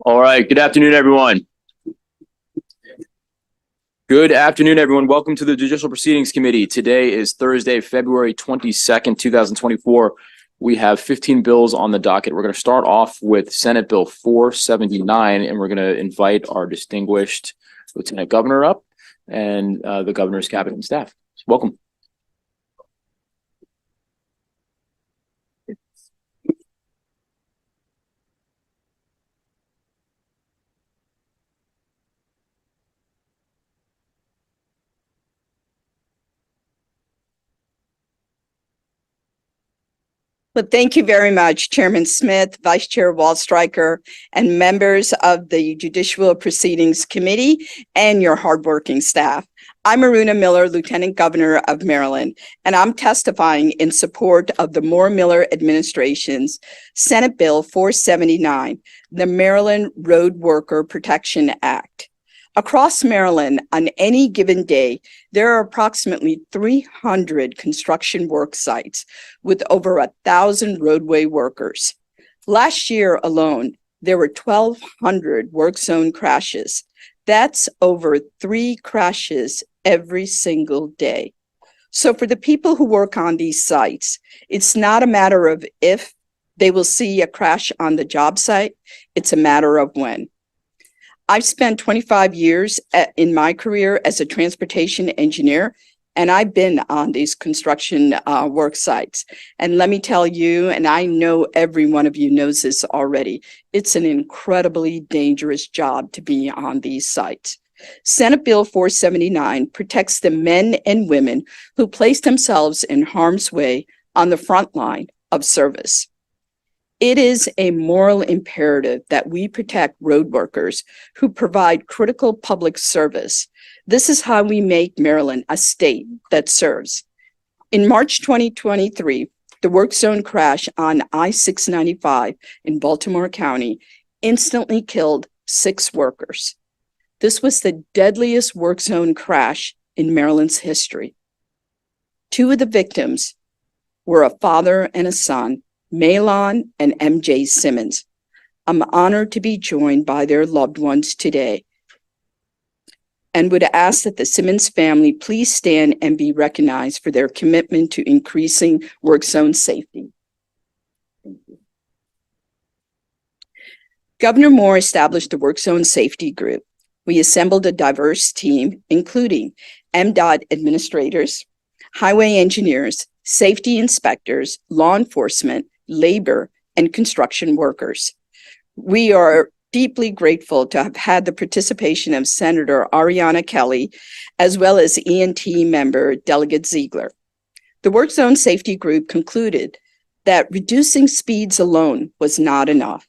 All right. Good afternoon, everyone. Good afternoon, everyone. Welcome to the Judicial Proceedings Committee. Today is Thursday, February 22nd, 2024. We have 15 bills on the docket. We're going to start off with Senate Bill 479, and we're going to invite our distinguished Lieutenant Governor up and the governor's cabinet and staff. Welcome. Well, thank you very much, Chairman Smith, Vice Chair Waldstreicher, and members of the Judicial Proceedings Committee and your hardworking staff. I'm Aruna Miller, Lieutenant Governor of Maryland, and I'm testifying in support of the Moore-Miller administration's Senate Bill 479, the Maryland Road Worker Protection Act. Across Maryland, on any given day, there are approximately 300 construction work sites with over 1,000 roadway workers. Last year alone, there were 1,200 work zone crashes. That's over 3 crashes every single day. So for the people who work on these sites, it's not a matter of if they will see a crash on the job site, it's a matter of when. I've spent 25 years in my career as a transportation engineer, and I've been on these construction work sites. And let me tell you, and I know every one of you knows this already, it's an incredibly dangerous job to be on these sites. Senate Bill 479 protects the men and women who place themselves in harm's way on the front line of service. It is a moral imperative that we protect road workers who provide critical public service. This is how we make Maryland a state that serves. In March 2023, the work zone crash on I-695 in Baltimore County instantly killed 6 workers. This was the deadliest work zone crash in Maryland's history. 2 of the victims were a father and a son, Malon and MJ Simmons. I'm honored to be joined by their loved ones today and would ask that the Simmons family please stand and be recognized for their commitment to increasing work zone safety. Thank you. Governor Moore established the Work Zone Safety Group. We assembled a diverse team, including MDOT administrators, highway engineers, safety inspectors, law enforcement, labor, and construction workers. We are deeply grateful to have had the participation of Senator Ariana Kelly, as well as E&T member Delegate Ziegler. The Work Zone Safety Group concluded that reducing speeds alone was not enough.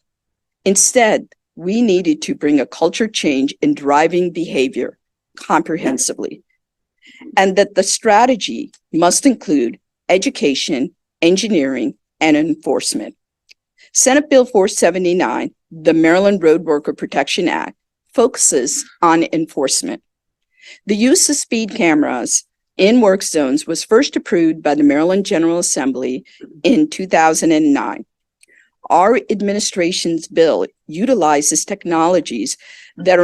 Instead, we needed to bring a culture change in driving behavior comprehensively, and that the strategy must include education, engineering, and enforcement. Senate Bill 479, the Maryland Road Worker Protection Act, focuses on enforcement. The use of speed cameras in work zones was first approved by the Maryland General Assembly in 2009. Our administration's bill utilizes technologies that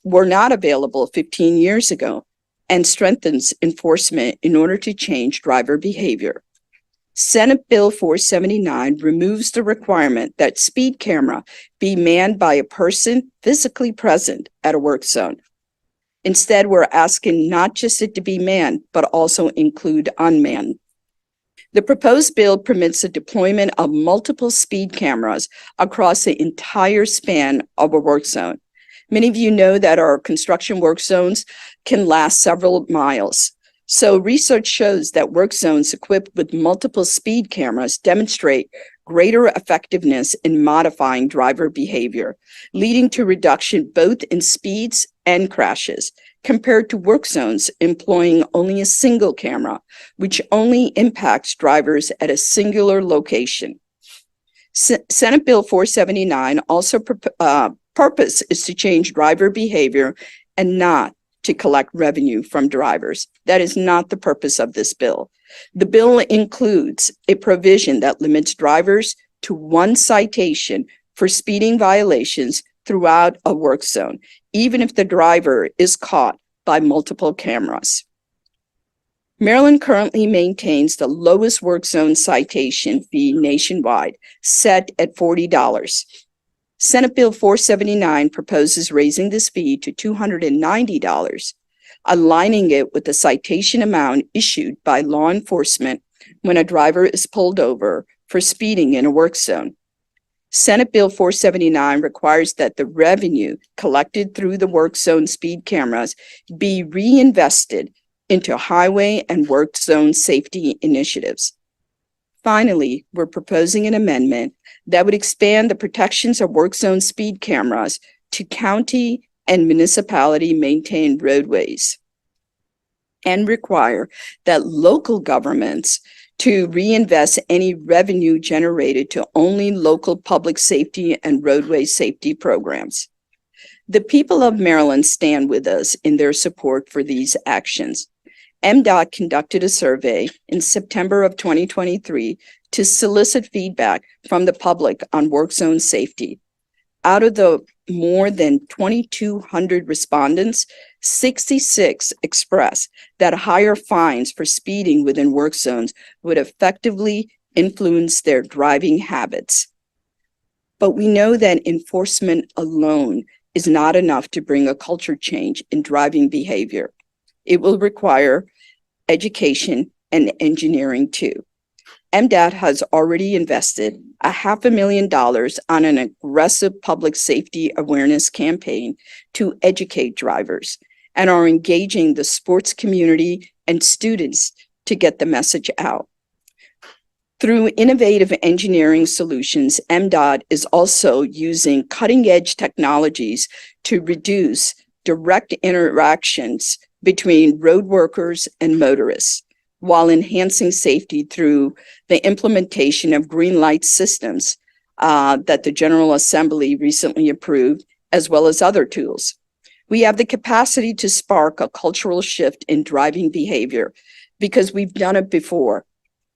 were not available 15 years ago and strengthens enforcement in order to change driver behavior. Senate Bill 479 removes the requirement that speed camera be manned by a person physically present at a work zone. Instead, we're asking not just it to be manned, but also include unmanned. The proposed bill permits the deployment of multiple speed cameras across the entire span of a work zone. Many of you know that our construction work zones can last several miles. So research shows that work zones equipped with multiple speed cameras demonstrate greater effectiveness in modifying driver behavior, leading to reduction both in speeds and crashes, compared to work zones employing only a single camera, which only impacts drivers at a singular location. Senate Bill 479 also purpose is to change driver behavior and not to collect revenue from drivers. That is not the purpose of this bill. The bill includes a provision that limits drivers to 1 citation for speeding violations throughout a work zone, even if the driver is caught by multiple cameras. Maryland currently maintains the lowest work zone citation fee nationwide, set at $40. Senate Bill 479 proposes raising this fee to $290, aligning it with the citation amount issued by law enforcement when a driver is pulled over for speeding in a work zone. Senate Bill 479 requires that the revenue collected through the work zone speed cameras be reinvested into highway and work zone safety initiatives. Finally, we're proposing an amendment that would expand the protections of work zone speed cameras to county and municipality maintained roadways and require that local governments to reinvest any revenue generated to only local public safety and roadway safety programs. The people of Maryland stand with us in their support for these actions. MDOT conducted a survey in September of 2023 to solicit feedback from the public on work zone safety. Out of the more than 2,200 respondents, 66 expressed that higher fines for speeding within work zones would effectively influence their driving habits. But we know that enforcement alone is not enough to bring a culture change in driving behavior. It will require education and engineering too. MDOT has already invested $500,000 on an aggressive public safety awareness campaign to educate drivers and are engaging the sports community and students to get the message out. Through innovative engineering solutions, MDOT is also using cutting-edge technologies to reduce direct interactions between road workers and motorists, while enhancing safety through the implementation of green light systems that the General Assembly recently approved, as well as other tools. We have the capacity to spark a cultural shift in driving behavior because we've done it before.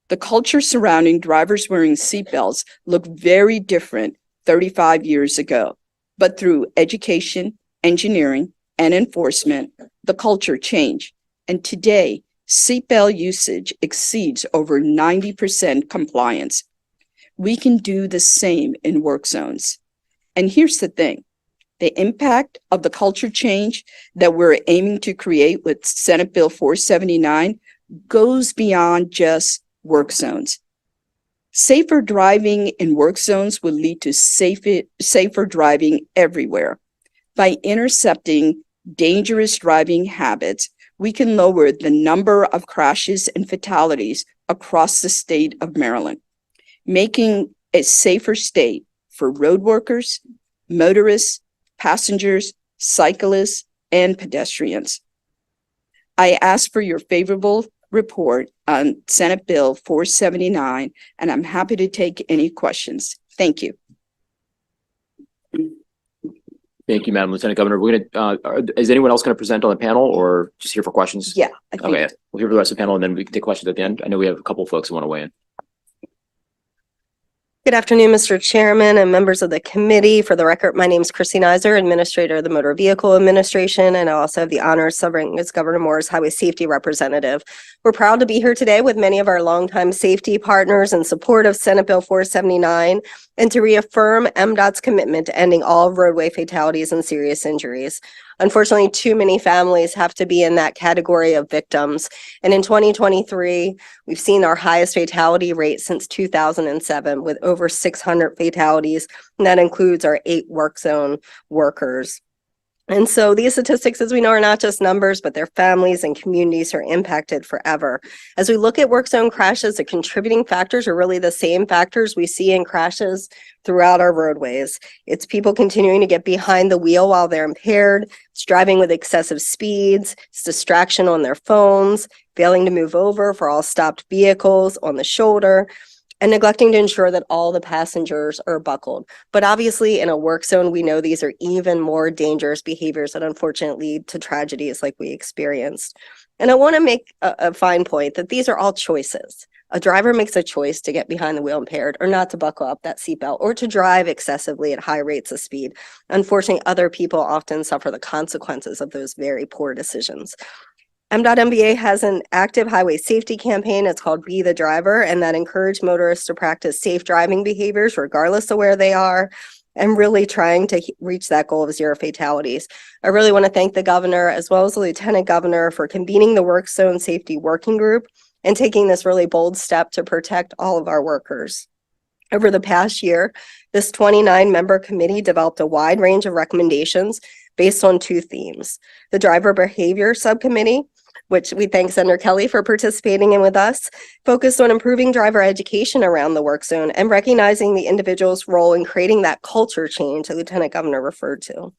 The culture surrounding drivers wearing seatbelts looked very different 35 years ago, but through education, engineering, and enforcement, the culture changed. And today, seatbelt usage exceeds over 90% compliance. We can do the same in work zones. And here's the thing, the impact of the culture change that we're aiming to create with Senate Bill 479 goes beyond just work zones. Safer driving in work zones will lead to safer driving everywhere. By intercepting dangerous driving habits, we can lower the number of crashes and fatalities across the state of Maryland, making a safer state for road workers, motorists, passengers, cyclists, and pedestrians. I ask for your favorable report on Senate Bill 479, and I'm happy to take any questions. Thank you. Thank you, Madam Lieutenant Governor. We're gonna, is anyone else going to present on the panel or just here for questions? Yeah, I think. Okay, we'll hear for the rest of the panel and then we can take questions at the end. I know we have a couple of folks who want to weigh in. Good afternoon, Mr. Chairman and members of the committee. For the record, my name is Christine Iser, Administrator of the Motor Vehicle Administration, and I also have the honor of serving as Governor Moore's Highway Safety Representative. We're proud to be here today with many of our longtime safety partners in support of Senate Bill 479 and to reaffirm MDOT's commitment to ending all roadway fatalities and serious injuries. Unfortunately, too many families have to be in that category of victims. And in 2023, we've seen our highest fatality rate since 2007 with over 600 fatalities. And that includes our 8 work zone workers. And so these statistics, as we know, are not just numbers, but their families and communities are impacted forever. As we look at work zone crashes, the contributing factors are really the same factors we see in crashes throughout our roadways. It's people continuing to get behind the wheel while they're impaired. It's driving with excessive speeds. It's distraction on their phones, failing to move over for all stopped vehicles on the shoulder, and neglecting to ensure that all the passengers are buckled. But obviously in a work zone, we know these are even more dangerous behaviors that unfortunately lead to tragedies like we experienced. And I want to make a fine point that these are all choices. A driver makes a choice to get behind the wheel impaired or not to buckle up that seatbelt or to drive excessively at high rates of speed. Unfortunately, other people often suffer the consequences of those very poor decisions. MDOT has an active highway safety campaign. It's called Be the Driver, and that encourages motorists to practice safe driving behaviors regardless of where they are, and really trying to reach that goal of zero fatalities. I really want to thank the governor as well as the lieutenant governor for convening the work zone safety working group and taking this really bold step to protect all of our workers. Over the past year, this 29-member committee developed a wide range of recommendations based on two themes. The Driver Behavior Subcommittee, which we thank Senator Kelly for participating in with us, focused on improving driver education around the work zone and recognizing the individual's role in creating that culture change the Lieutenant Governor referred to.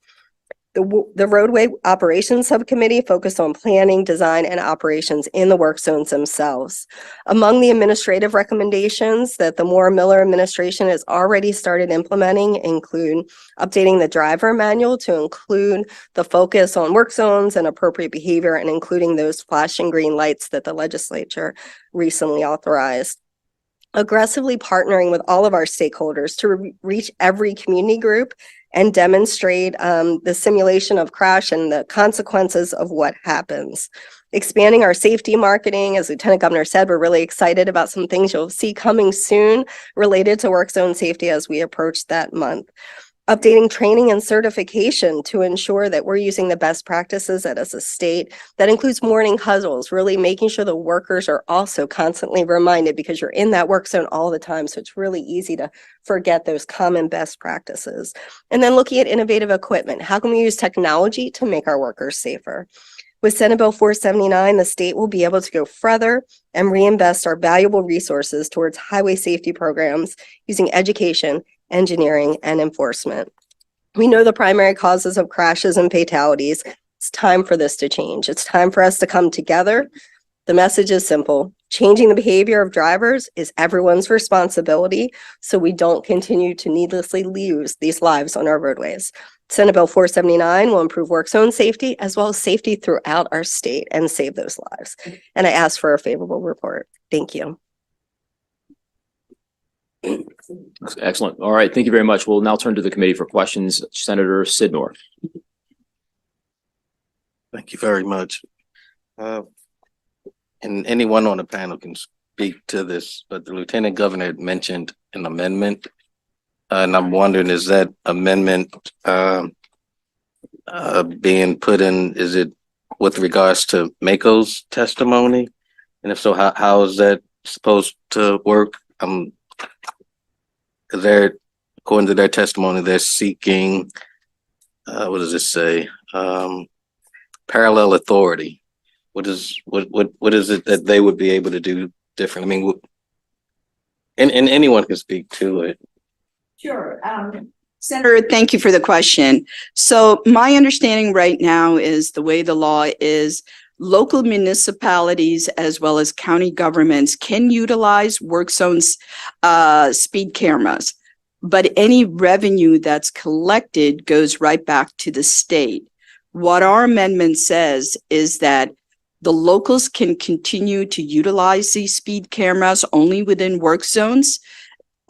The Roadway Operations Subcommittee focused on planning, design, and operations in the work zones themselves. Among the administrative recommendations that the Moore-Miller administration has already started implementing include updating the driver manual to include the focus on work zones and appropriate behavior, and including those flashing green lights that the legislature recently authorized. Aggressively partnering with all of our stakeholders to reach every community group and demonstrate the simulation of crash and the consequences of what happens. Expanding our safety marketing, as Lieutenant Governor said, we're really excited about some things you'll see coming soon related to work zone safety as we approach that month. Updating training and certification to ensure that we're using the best practices as a state. That includes morning huddles, really making sure the workers are also constantly reminded, because you're in that work zone all the time. So it's really easy to forget those common best practices. And then looking at innovative equipment. How can we use technology to make our workers safer? With Senate Bill 479, the state will be able to go further and reinvest our valuable resources towards highway safety programs using education, engineering, and enforcement. We know the primary causes of crashes and fatalities. It's time for this to change. It's time for us to come together. The message is simple. Changing the behavior of drivers is everyone's responsibility, so we don't continue to needlessly lose these lives on our roadways. Senate Bill 479 will improve work zone safety as well as safety throughout our state and save those lives. And I ask for a favorable report. Thank you. Excellent. All right. Thank you very much. We'll now turn to the committee for questions. Senator Sidnor. Thank you very much. And anyone on the panel can speak to this, but the Lieutenant Governor had mentioned an amendment. And I'm wondering, is that amendment being put in, is it with regards to Mako's testimony? And if so, how is that supposed to work? They're, according to their testimony, they're seeking, what does it say? Parallel authority. What is it that they would be able to do different? I mean, and anyone can speak to it. Sure. Senator, thank you for the question. So my understanding right now is the way the law is, local municipalities as well as county governments can utilize work zones speed cameras, but any revenue that's collected goes right back to the state. What our amendment says is that the locals can continue to utilize these speed cameras only within work zones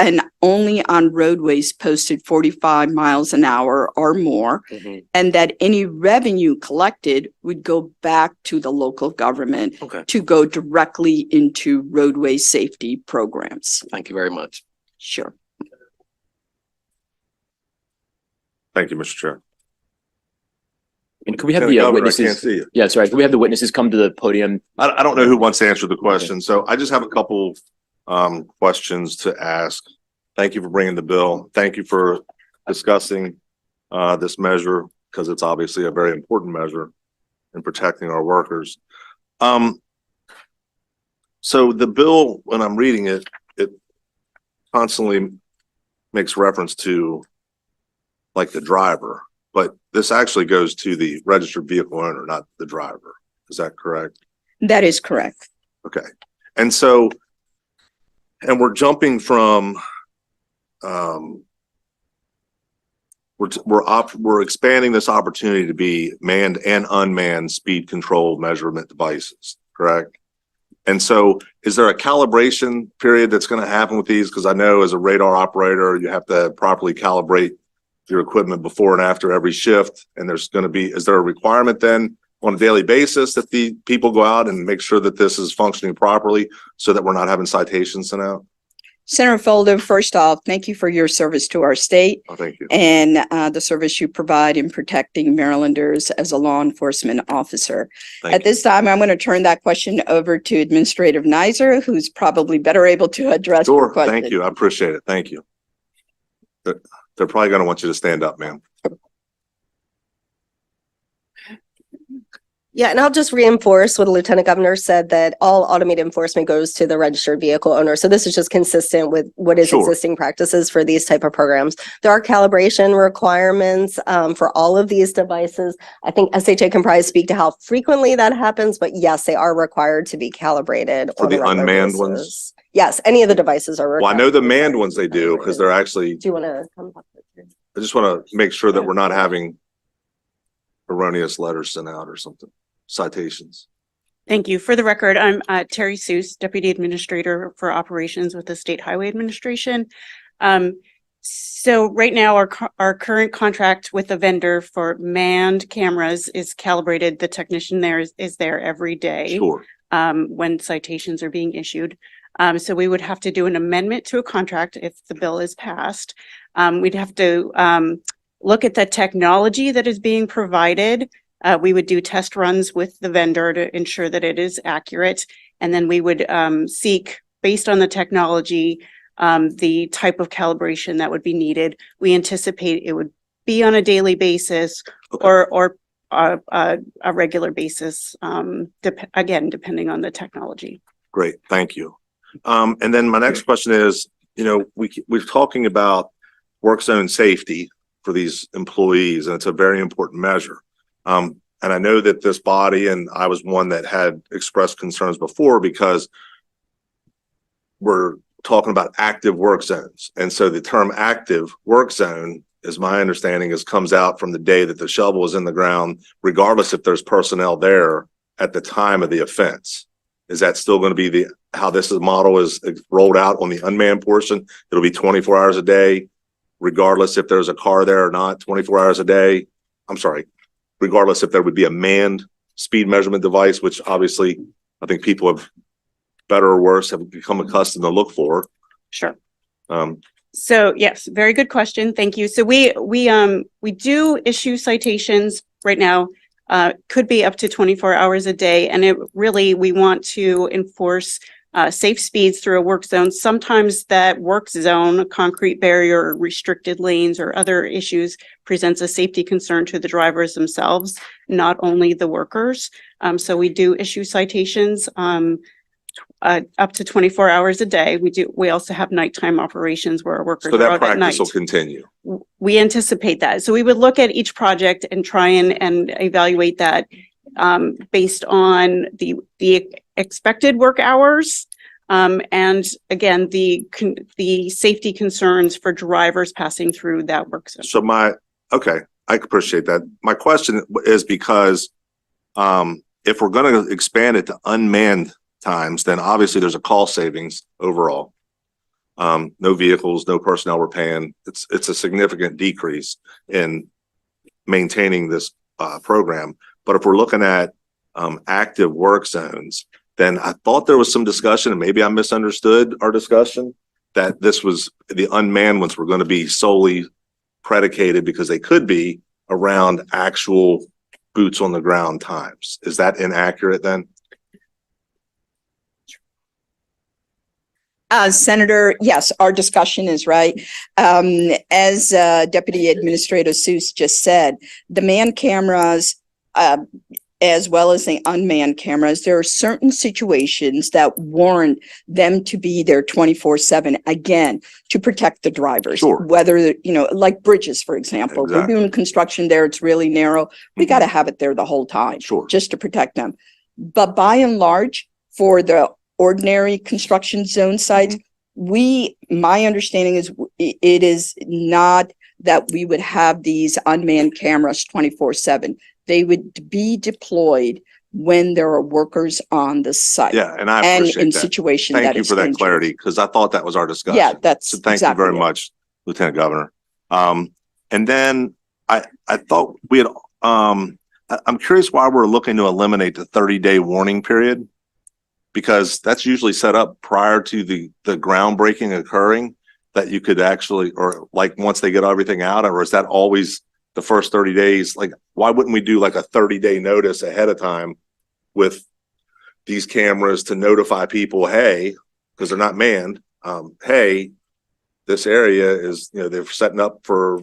and only on roadways posted 45 miles an hour or more, and that any revenue collected would go back to the local government to go directly into roadway safety programs. Thank you very much. Sure. Thank you, Mr. Chair. And could we have Lieutenant the Governor, I witnesses? can't see you. Yeah, sorry. Could we have the witnesses come to the podium? I don't know who wants to answer the question, so I just have a couple questions to ask. Thank you for bringing the bill. Thank you for discussing this measure, because it's obviously a very important measure in protecting our workers. So the bill, when I'm reading it, it constantly makes reference to like the driver, but this actually goes to the registered vehicle owner, not the driver. Is that correct? That is correct. Okay. And so, and we're jumping from, we're expanding this opportunity to be manned and unmanned speed control measurement devices, correct? And so is there a calibration period that's going to happen with these? Because I know as a radar operator, you have to properly calibrate your equipment before and after every shift. And there's going to be, is there a requirement then on a daily basis that the people go out and make sure that this is functioning properly so that we're not having citations sent out? Senator Folden, first off, thank you for your service to our state Oh, thank you. and the service you provide in protecting Marylanders as a law enforcement officer. Thank At you. this time, I'm going to turn that question over to Administrator Nizer, who's probably better able to address your Sure. question. Thank you. I appreciate it. Thank you. They're probably going to want you to stand up, ma'am. Yeah, and I'll just reinforce what the Lieutenant Governor said, that all automated enforcement goes to the registered vehicle owner. So this is just consistent with what is Sure. existing practices for these type of programs. There are calibration requirements for all of these devices. I think SHA can probably speak to how frequently that happens, but yes, they are required to be calibrated For on a the regular unmanned basis. ones? Yes, any of the devices are. Well, I know the manned required ones to be they do because they're actually, Do you want to come up? I just want to make sure that we're not having erroneous letters sent out or something, citations. Thank you. For the record, I'm Terry Seuss, Deputy Administrator for Operations with the State Highway Administration. So right now, our current contract with the vendor for manned cameras is calibrated. The technician there is there every day Sure. when citations are being issued. So we would have to do an amendment to a contract if the bill is passed. We'd have to look at the technology that is being provided. We would do test runs with the vendor to ensure that it is accurate. And then we would seek, based on the technology, the type of calibration that would be needed. We anticipate it would be on a daily basis Okay. or a regular basis, again, depending on the technology. Great. Thank you. And then my next question is, you know, we're talking about work zone safety for these employees, and it's a very important measure. And I know that this body, and I was one that had expressed concerns before, because we're talking about active work zones. And so the term active work zone, is my understanding, comes out from the day that the shovel is in the ground, regardless if there's personnel there at the time of the offense. Is that still going to be how this model is rolled out on the unmanned portion? It'll be 24 hours a day, regardless if there's a car there or not, 24 hours a day. I'm sorry, regardless if there would be a manned speed measurement device, which obviously I think people have, better or worse, have become accustomed to look for. Sure. So yes, very good question. Thank you. So we do issue citations right now. Could be up to 24 hours a day. And we want to enforce safe speeds through a work zone. Sometimes that work zone, concrete barrier, restricted lanes, or other issues presents a safety concern to the drivers themselves, not only the workers. So we do issue citations up to 24 hours a day. We also have nighttime operations where our workers So are that out at practice night. will continue. We anticipate that. So we would look at each project and try and evaluate that based on the expected work hours. And again, the safety concerns for drivers passing through that work zone. So okay, I appreciate that. My question is because if we're going to expand it to unmanned times, then obviously there's a cost savings overall. No vehicles, no personnel we're paying. It's a significant decrease in maintaining this program. But if we're looking at active work zones, then I thought there was some discussion, and maybe I misunderstood our discussion, that this was the unmanned ones were going to be solely predicated, because they could be, around actual boots on the ground times. Is that inaccurate then? Senator, yes, our discussion is right. As Deputy Administrator Seuss just said, the manned cameras, as well as the unmanned cameras, there are certain situations that warrant them to be there 24/7, again, to protect the drivers. Sure. Whether, like bridges, for example, Exactly. we're doing construction there, it's really narrow. We got to have it there the whole time. Sure. Just to protect them. But by and large, for the ordinary construction zone sites, my understanding is it is not that we would have these unmanned cameras 24/7. They would be deployed when there are workers on the site. Yeah, and I And in appreciate that. situation that Thank you it's for that dangerous. clarity, because I thought that was our discussion. Yeah, that's So thank you exactly very it. much, Lieutenant Governor. And then I thought we had, I'm curious why we're looking to eliminate the 30-day warning period. Because that's usually set up prior to the groundbreaking occurring, that you could actually, or like once they get everything out, or is that always the first 30 days? Like, why wouldn't we do like a 30-day notice ahead of time with these cameras to notify people, hey, because they're not manned, hey, this area is, they're setting up for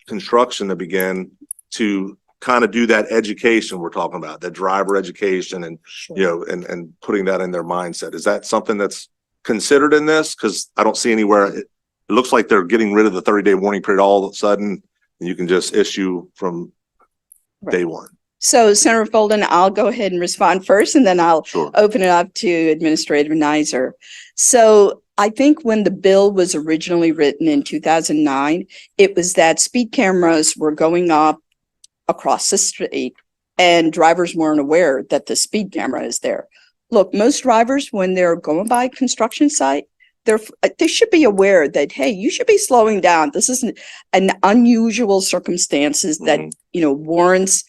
construction to begin, to kind of do that education we're talking about, that driver education, and and putting that in their mindset. Is that something that's considered in this? Because I don't see anywhere. It looks like they're getting rid of the 30-day warning period all of a sudden, and you can just issue from day one. So Senator Folden, I'll go ahead and respond first, and then I'll Sure. open it up to Administrator Nizer. So I think when the bill was originally written in 2009, it was that speed cameras were going up across the street and drivers weren't aware that the speed camera is there. Look, most drivers, when they're going by a construction site, they should be aware that, hey, you should be slowing down. This is an unusual circumstances that, warrants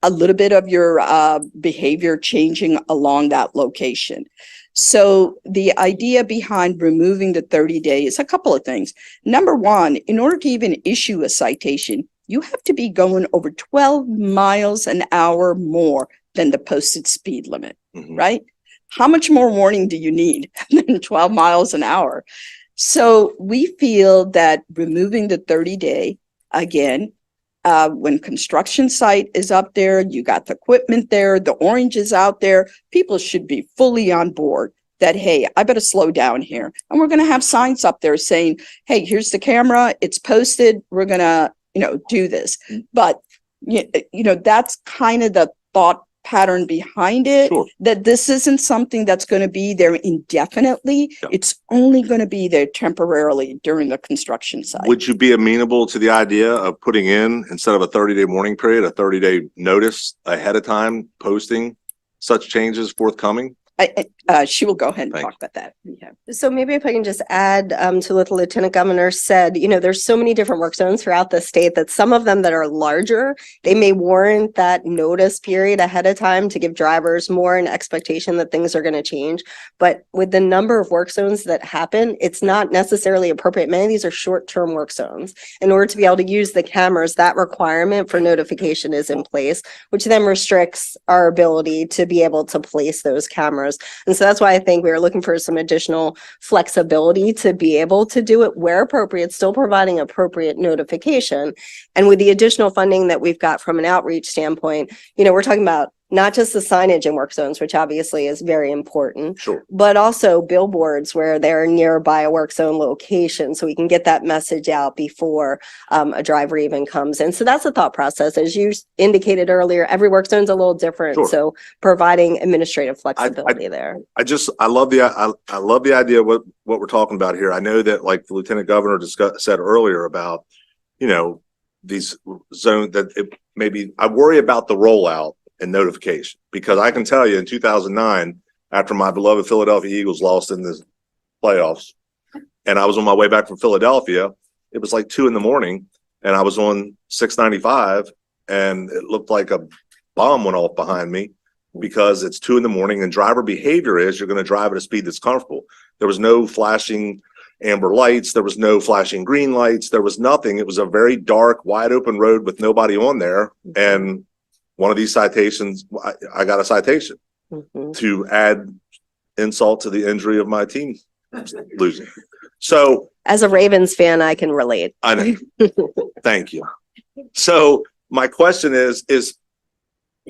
a little bit of your behavior changing along that location. So the idea behind removing the 30 days, a couple of things. Number one, in order to even issue a citation, you have to be going over 12 miles an hour more than the posted speed limit, right? How much more warning do you need than 12 miles an hour? So we feel that removing the 30-day, again, when construction site is up there, you got the equipment there, the orange is out there, people should be fully on board that, hey, I better slow down here. And we're going to have signs up there saying, hey, here's the camera, it's posted, we're going to, do this. But, that's kind of the thought pattern behind it, Sure. that this isn't something that's going to be there indefinitely. Yeah. It's only going to be there temporarily during the construction site. Would you be amenable to the idea of putting in, instead of a 30-day warning period, a 30-day notice ahead of time, posting such changes forthcoming? She will go ahead and Thank talk about that. Yeah. So maybe if I can just add to what the Lieutenant Governor said, there's so many different work zones throughout the state that some of them that are larger, they may warrant that notice period ahead of time to give drivers more an expectation that things are going to change. But with the number of work zones that happen, it's not necessarily appropriate. Many of these are short-term work zones. In order to be able to use the cameras, that requirement for notification is in place, which then restricts our ability to be able to place those cameras. And so that's why I think we are looking for some additional flexibility to be able to do it where appropriate, still providing appropriate notification. And with the additional funding that we've got from an outreach standpoint, we're talking about not just the signage in work zones, which obviously is very important, Sure. but also billboards where they're nearby a work zone location, so we can get that message out before a driver even comes in. So that's the thought process. As you indicated earlier, every work zone is a little different. Sure. So providing administrative flexibility there. I love the idea of what we're talking about here. I know that, like the Lieutenant Governor said earlier about, these zones that maybe I worry about the rollout and notification, because I can tell you in 2009, after my beloved Philadelphia Eagles lost in the playoffs, and I was on my way back from Philadelphia, it was like 2 a.m, and I was on 695, and it looked like a bomb went off behind me, because it's 2 a.m, and driver behavior is you're going to drive at a speed that's comfortable. There was no flashing amber lights. There was no flashing green lights. There was nothing. It was a very dark, wide open road with nobody on there. And one of these citations, I got a citation to add insult to the injury of my team losing. So As a Ravens fan, I can relate. I know. Thank you. So my question is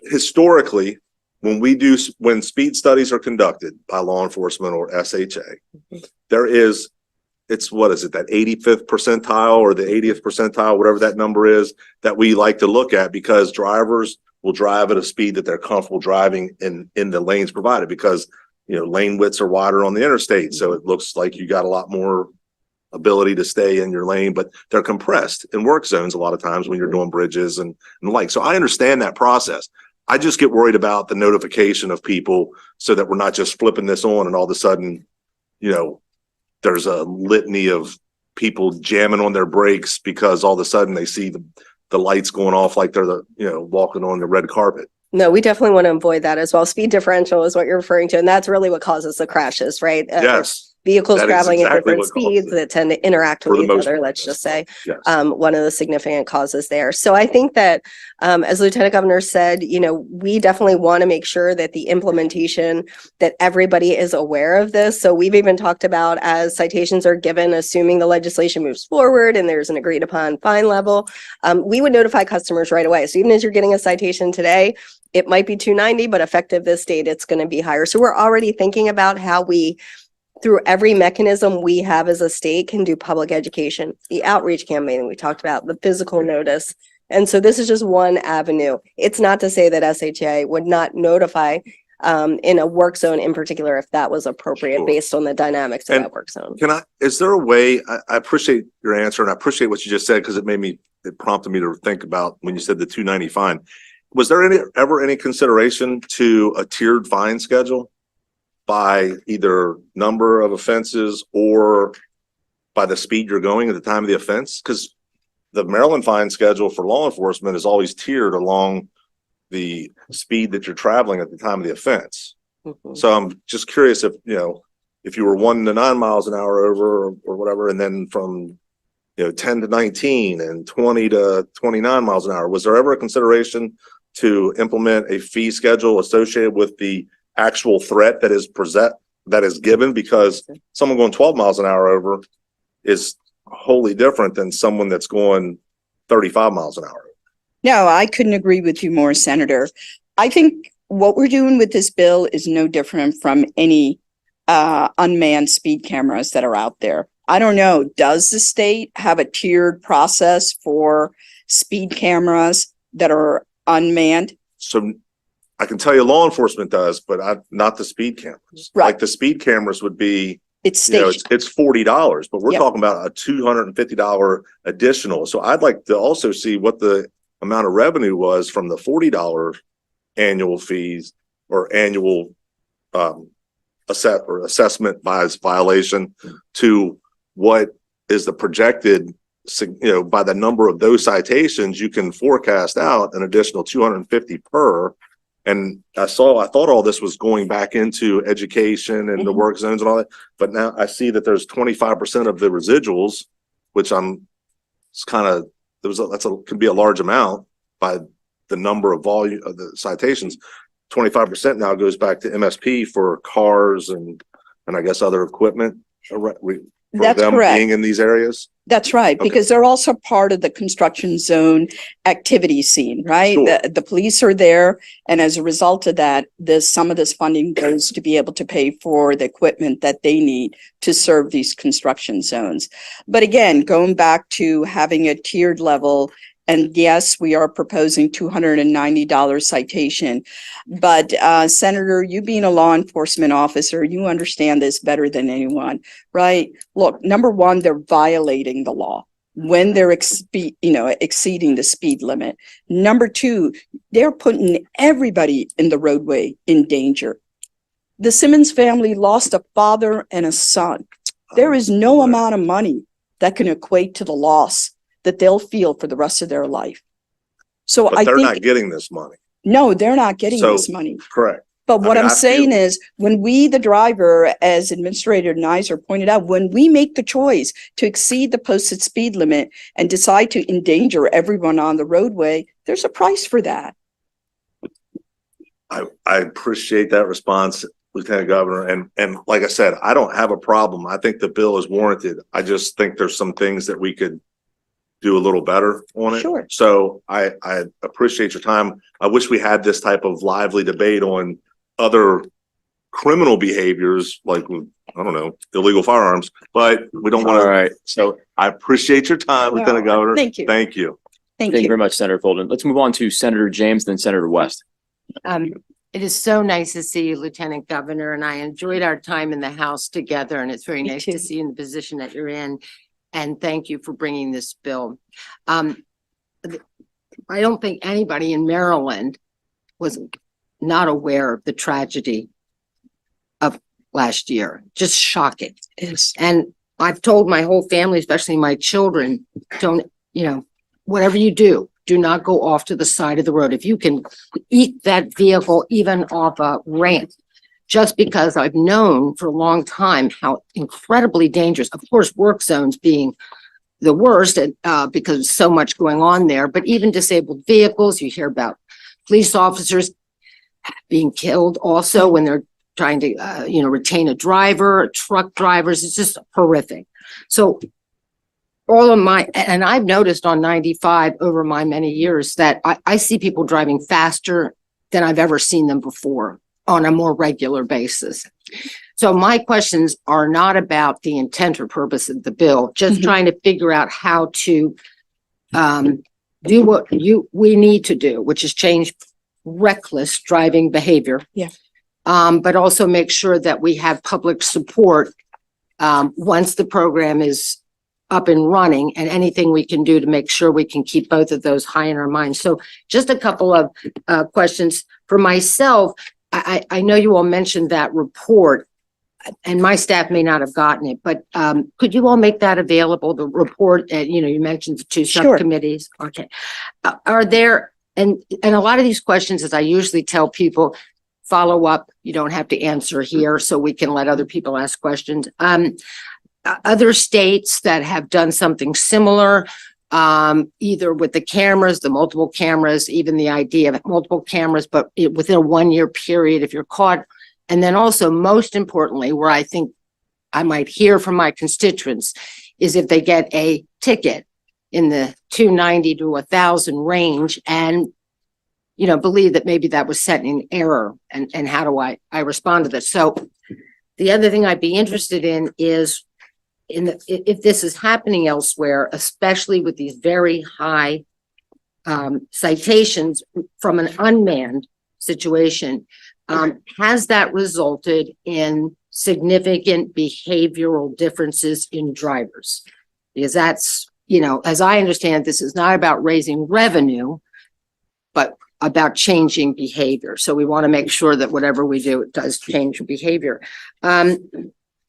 historically, when speed studies are conducted by law enforcement or SHA, it's what is it, that 85th percentile or the 80th percentile, whatever that number is, that we like to look at, because drivers will drive at a speed that they're comfortable driving in the lanes provided, because lane widths are wider on the interstate, so it looks like you got a lot more ability to stay in your lane, but they're compressed in work zones a lot of times when you're doing bridges and the like. So I understand that process. I just get worried about the notification of people so that we're not just flipping this on and all of a sudden, there's a litany of people jamming on their brakes because all of a sudden they see the lights going off like they're walking on the red carpet. No, we definitely want to avoid that as well. Speed differential is what you're referring to, and that's really what causes the crashes, right? Yes. Vehicles That is traveling at exactly different what caused speeds it. that tend to interact For with the each most other, part, let's just say. Yes. One of the significant causes there. So I think that, as Lieutenant Governor said, we definitely want to make sure that the implementation, that everybody is aware of this. So we've even talked about, as citations are given, assuming the legislation moves forward and there's an agreed upon fine level, we would notify customers right away. So even as you're getting a citation today, it might be $290, but effective this date, it's going to be higher. So we're already thinking about how we, through every mechanism we have as a state, can do public education, the outreach campaign we talked about, the physical notice. And so this is just one avenue. It's not to say that SHA would not notify in a work zone in particular if that was appropriate Sure. based on the dynamics of And that work zone. is there a way, I appreciate your answer and I appreciate what you just said because it prompted me to think about when you said the 290 fine. Was there ever any consideration to a tiered fine schedule by either number of offenses or by the speed you're going at the time of the offense? Because the Maryland fine schedule for law enforcement is always tiered along the speed that you're traveling at the time of the offense. Mhm. So I'm just curious if you were 1 to 9 miles an hour over or whatever, and then from 10 to 19 and 20 to 29 miles an hour, was there ever a consideration to implement a fee schedule associated with the actual threat that is given? Because someone going 12 miles an hour over is wholly different than someone that's going 35 miles an hour. No, I couldn't agree with you more, Senator. I think what we're doing with this bill is no different from any unmanned speed cameras that are out there. I don't know, does the state have a tiered process for speed cameras that are unmanned? So I can tell you law enforcement does, but not the speed cameras. Right. Like the speed cameras would be, It's it's station. $40, but we're Yep. talking about a $250 additional. So I'd like to also see what the amount of revenue was from the $40 annual fees or annual assessment violation to what is the projected, by the number of those citations, you can forecast out an additional 250 per. And I thought all this was going back into education and the Mhm. work zones and all that, but now I see that there's 25% of the residuals, which can be a large amount by the number of volume of the citations. 25% now goes back to MSP for cars and I guess other equipment for That's them correct. being in these areas. That's right, Okay. because they're also part of the construction zone activity scene, right? Sure. The police are there, and as a result of that, some of this funding goes to be able to pay for the equipment that they need to serve these construction zones. But again, going back to having a tiered level, and yes, we are proposing $290 citation. But Senator, you being a law enforcement officer, you understand this better than anyone, right? Look, number one, they're violating the law when they're exceeding the speed limit. Number two, they're putting everybody in the roadway in danger. The Simmons family lost a father and a son. There is no amount of money that can equate to the loss that they'll feel for the rest of their life. So But I they're think, not getting this money. no, they're not getting So- this money. Correct. But what mean, I'm I saying feel- is, when we, the driver, as Administrator Nizer pointed out, when we make the choice to exceed the posted speed limit and decide to endanger everyone on the roadway, there's a price for that. I appreciate that response, Lieutenant Governor. And like I said, I don't have a problem. I think the bill is warranted. I just think there's some things that we could do a little better on it. Sure. So I appreciate your time. I wish we had this type of lively debate on other criminal behaviors, like, I don't know, illegal firearms, but we don't want All to. right. So I appreciate your time, Lieutenant Governor. Thank you. Thank you. Thank Thank you you. very much, Senator Folden. Let's move on to Senator James, then Senator West. It is so nice to see you, Lieutenant Governor, and I enjoyed our time in the House together, and it's very Me nice too. to see you in the position that you're in. And thank you for bringing this bill. I don't think anybody in Maryland was not aware of the tragedy of last year. Just shocking. Yes. And I've told my whole family, especially my children, don't, whatever you do, do not go off to the side of the road. If you can eat that vehicle even off a ramp, just because I've known for a long time how incredibly dangerous, of course, work zones being the worst, because there's so much going on there, but even disabled vehicles, you hear about police officers being killed also when they're trying to, retain a driver, truck drivers. It's just horrific. So and I've noticed on 95 over my many years that I see people driving faster than I've ever seen them before on a more regular basis. So my questions are not about the intent or purpose of the bill, just trying to figure out how to do what we need to do, which is change reckless driving behavior. Yeah. But also make sure that we have public support once the program is up and running, and anything we can do to make sure we can keep both of those high in our minds. So just a couple of questions for myself. I know you all mentioned that report, and my staff may not have gotten it, but could you all make that available, the report? You mentioned the two Sure. subcommittees. Okay. Are there, and a lot of these questions, as I usually tell people, follow up, you don't have to answer here, so we can let other people ask questions. Other states that have done something similar, either with the cameras, the multiple cameras, even the idea of multiple cameras, but within a 1 year period, if you're caught. And then also, most importantly, where I think I might hear from my constituents is if they get a ticket in the 290 to 1,000 range and, believe that maybe that was set in error, and how do I respond to this? So the other thing I'd be interested in is if this is happening elsewhere, especially with these very high citations from an unmanned situation, has that resulted in significant behavioral differences in drivers? Because that's, as I understand, this is not about raising revenue, but about changing behavior. So we want to make sure that whatever we do, it does change behavior.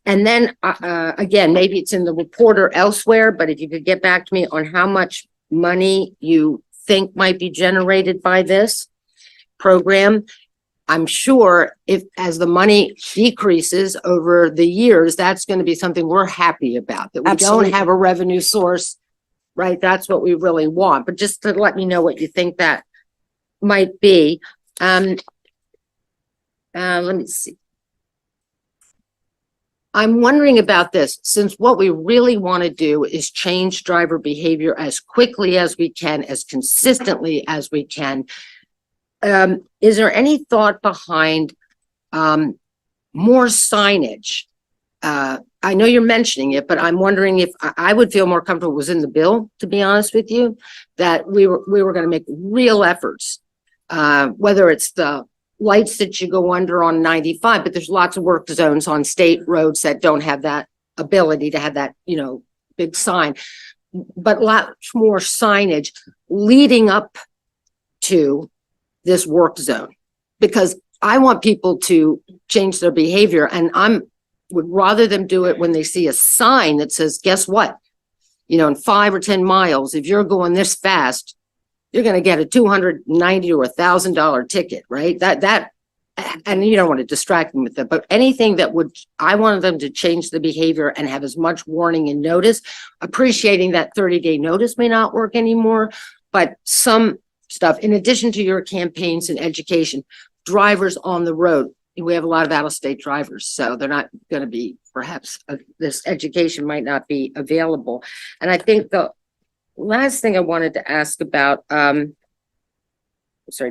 And then, again, maybe it's in the report or elsewhere, but if you could get back to me on how much money you think might be generated by this program. I'm sure as the money decreases over the years, that's going to be something we're happy about, that we Absolutely. don't have a revenue source, right? That's what we really want. But just to let me know what you think that might be. Let me see. I'm wondering about this, since what we really want to do is change driver behavior as quickly as we can, as consistently as we can. Is there any thought behind more signage? I know you're mentioning it, but I'm wondering if I would feel more comfortable it was in the bill, to be honest with you, that we were going to make real efforts, whether it's the lights that you go under on 95, but there's lots of work zones on state roads that don't have that ability to have that, big sign, but lots more signage leading up to this work zone, because I want people to change their behavior, and would rather them do it when they see a sign that says, guess what? In 5 or 10 miles, if you're going this fast, you're going to get a $290 or $1,000 ticket, right? And you don't want to distract them with that, but anything that I wanted them to change the behavior and have as much warning and notice, appreciating that 30-day notice may not work anymore, but some stuff, in addition to your campaigns and education, drivers on the road. We have a lot of out-of-state drivers, so they're not going to be, perhaps this education might not be available. And I think the last thing I wanted to ask about, sorry,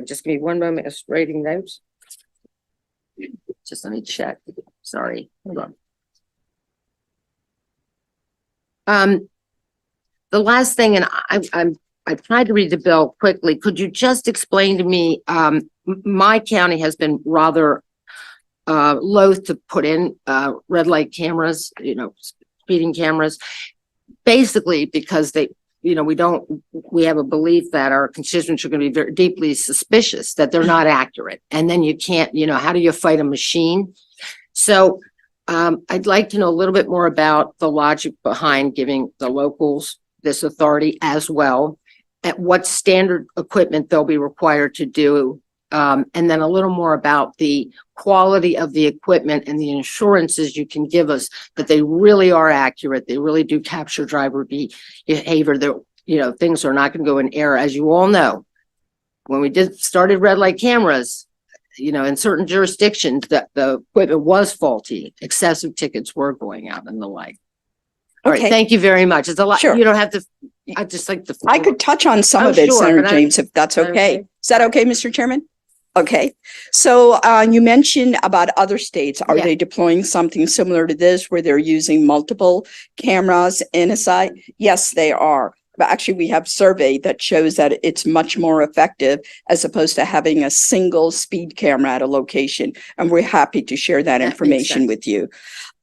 just give me one moment, I was writing notes. Just let me check. Sorry, hold on. The last thing, and I tried to read the bill quickly. Could you just explain to me, my county has been rather loath to put in red light cameras, speeding cameras, basically because they, we have a belief that our constituents are going to be very deeply suspicious that they're not accurate. And then you can't, how do you fight a machine? So I'd like to know a little bit more about the logic behind giving the locals this authority as well, at what standard equipment they'll be required to do. And then a little more about the quality of the equipment and the assurances you can give us that they really are accurate. They really do capture driver behavior. That, things are not going to go in error. As you all know, when we started red light cameras, in certain jurisdictions that the equipment was faulty, excessive tickets were going out and the like. All right, Okay. thank you very much. It's a lot. Sure. You don't have to, I just like the. I could touch on some Oh, of it, sure, Senator but James, if that's okay. okay. Is that okay, Mr. Chairman? Okay. So you mentioned about other states. Are Yeah. they deploying something similar to this where they're using multiple cameras in a site? Yes, they are. But actually, we have survey that shows that it's much more effective as opposed to having a single speed camera at a location. And we're happy to share that makes information sense. with you.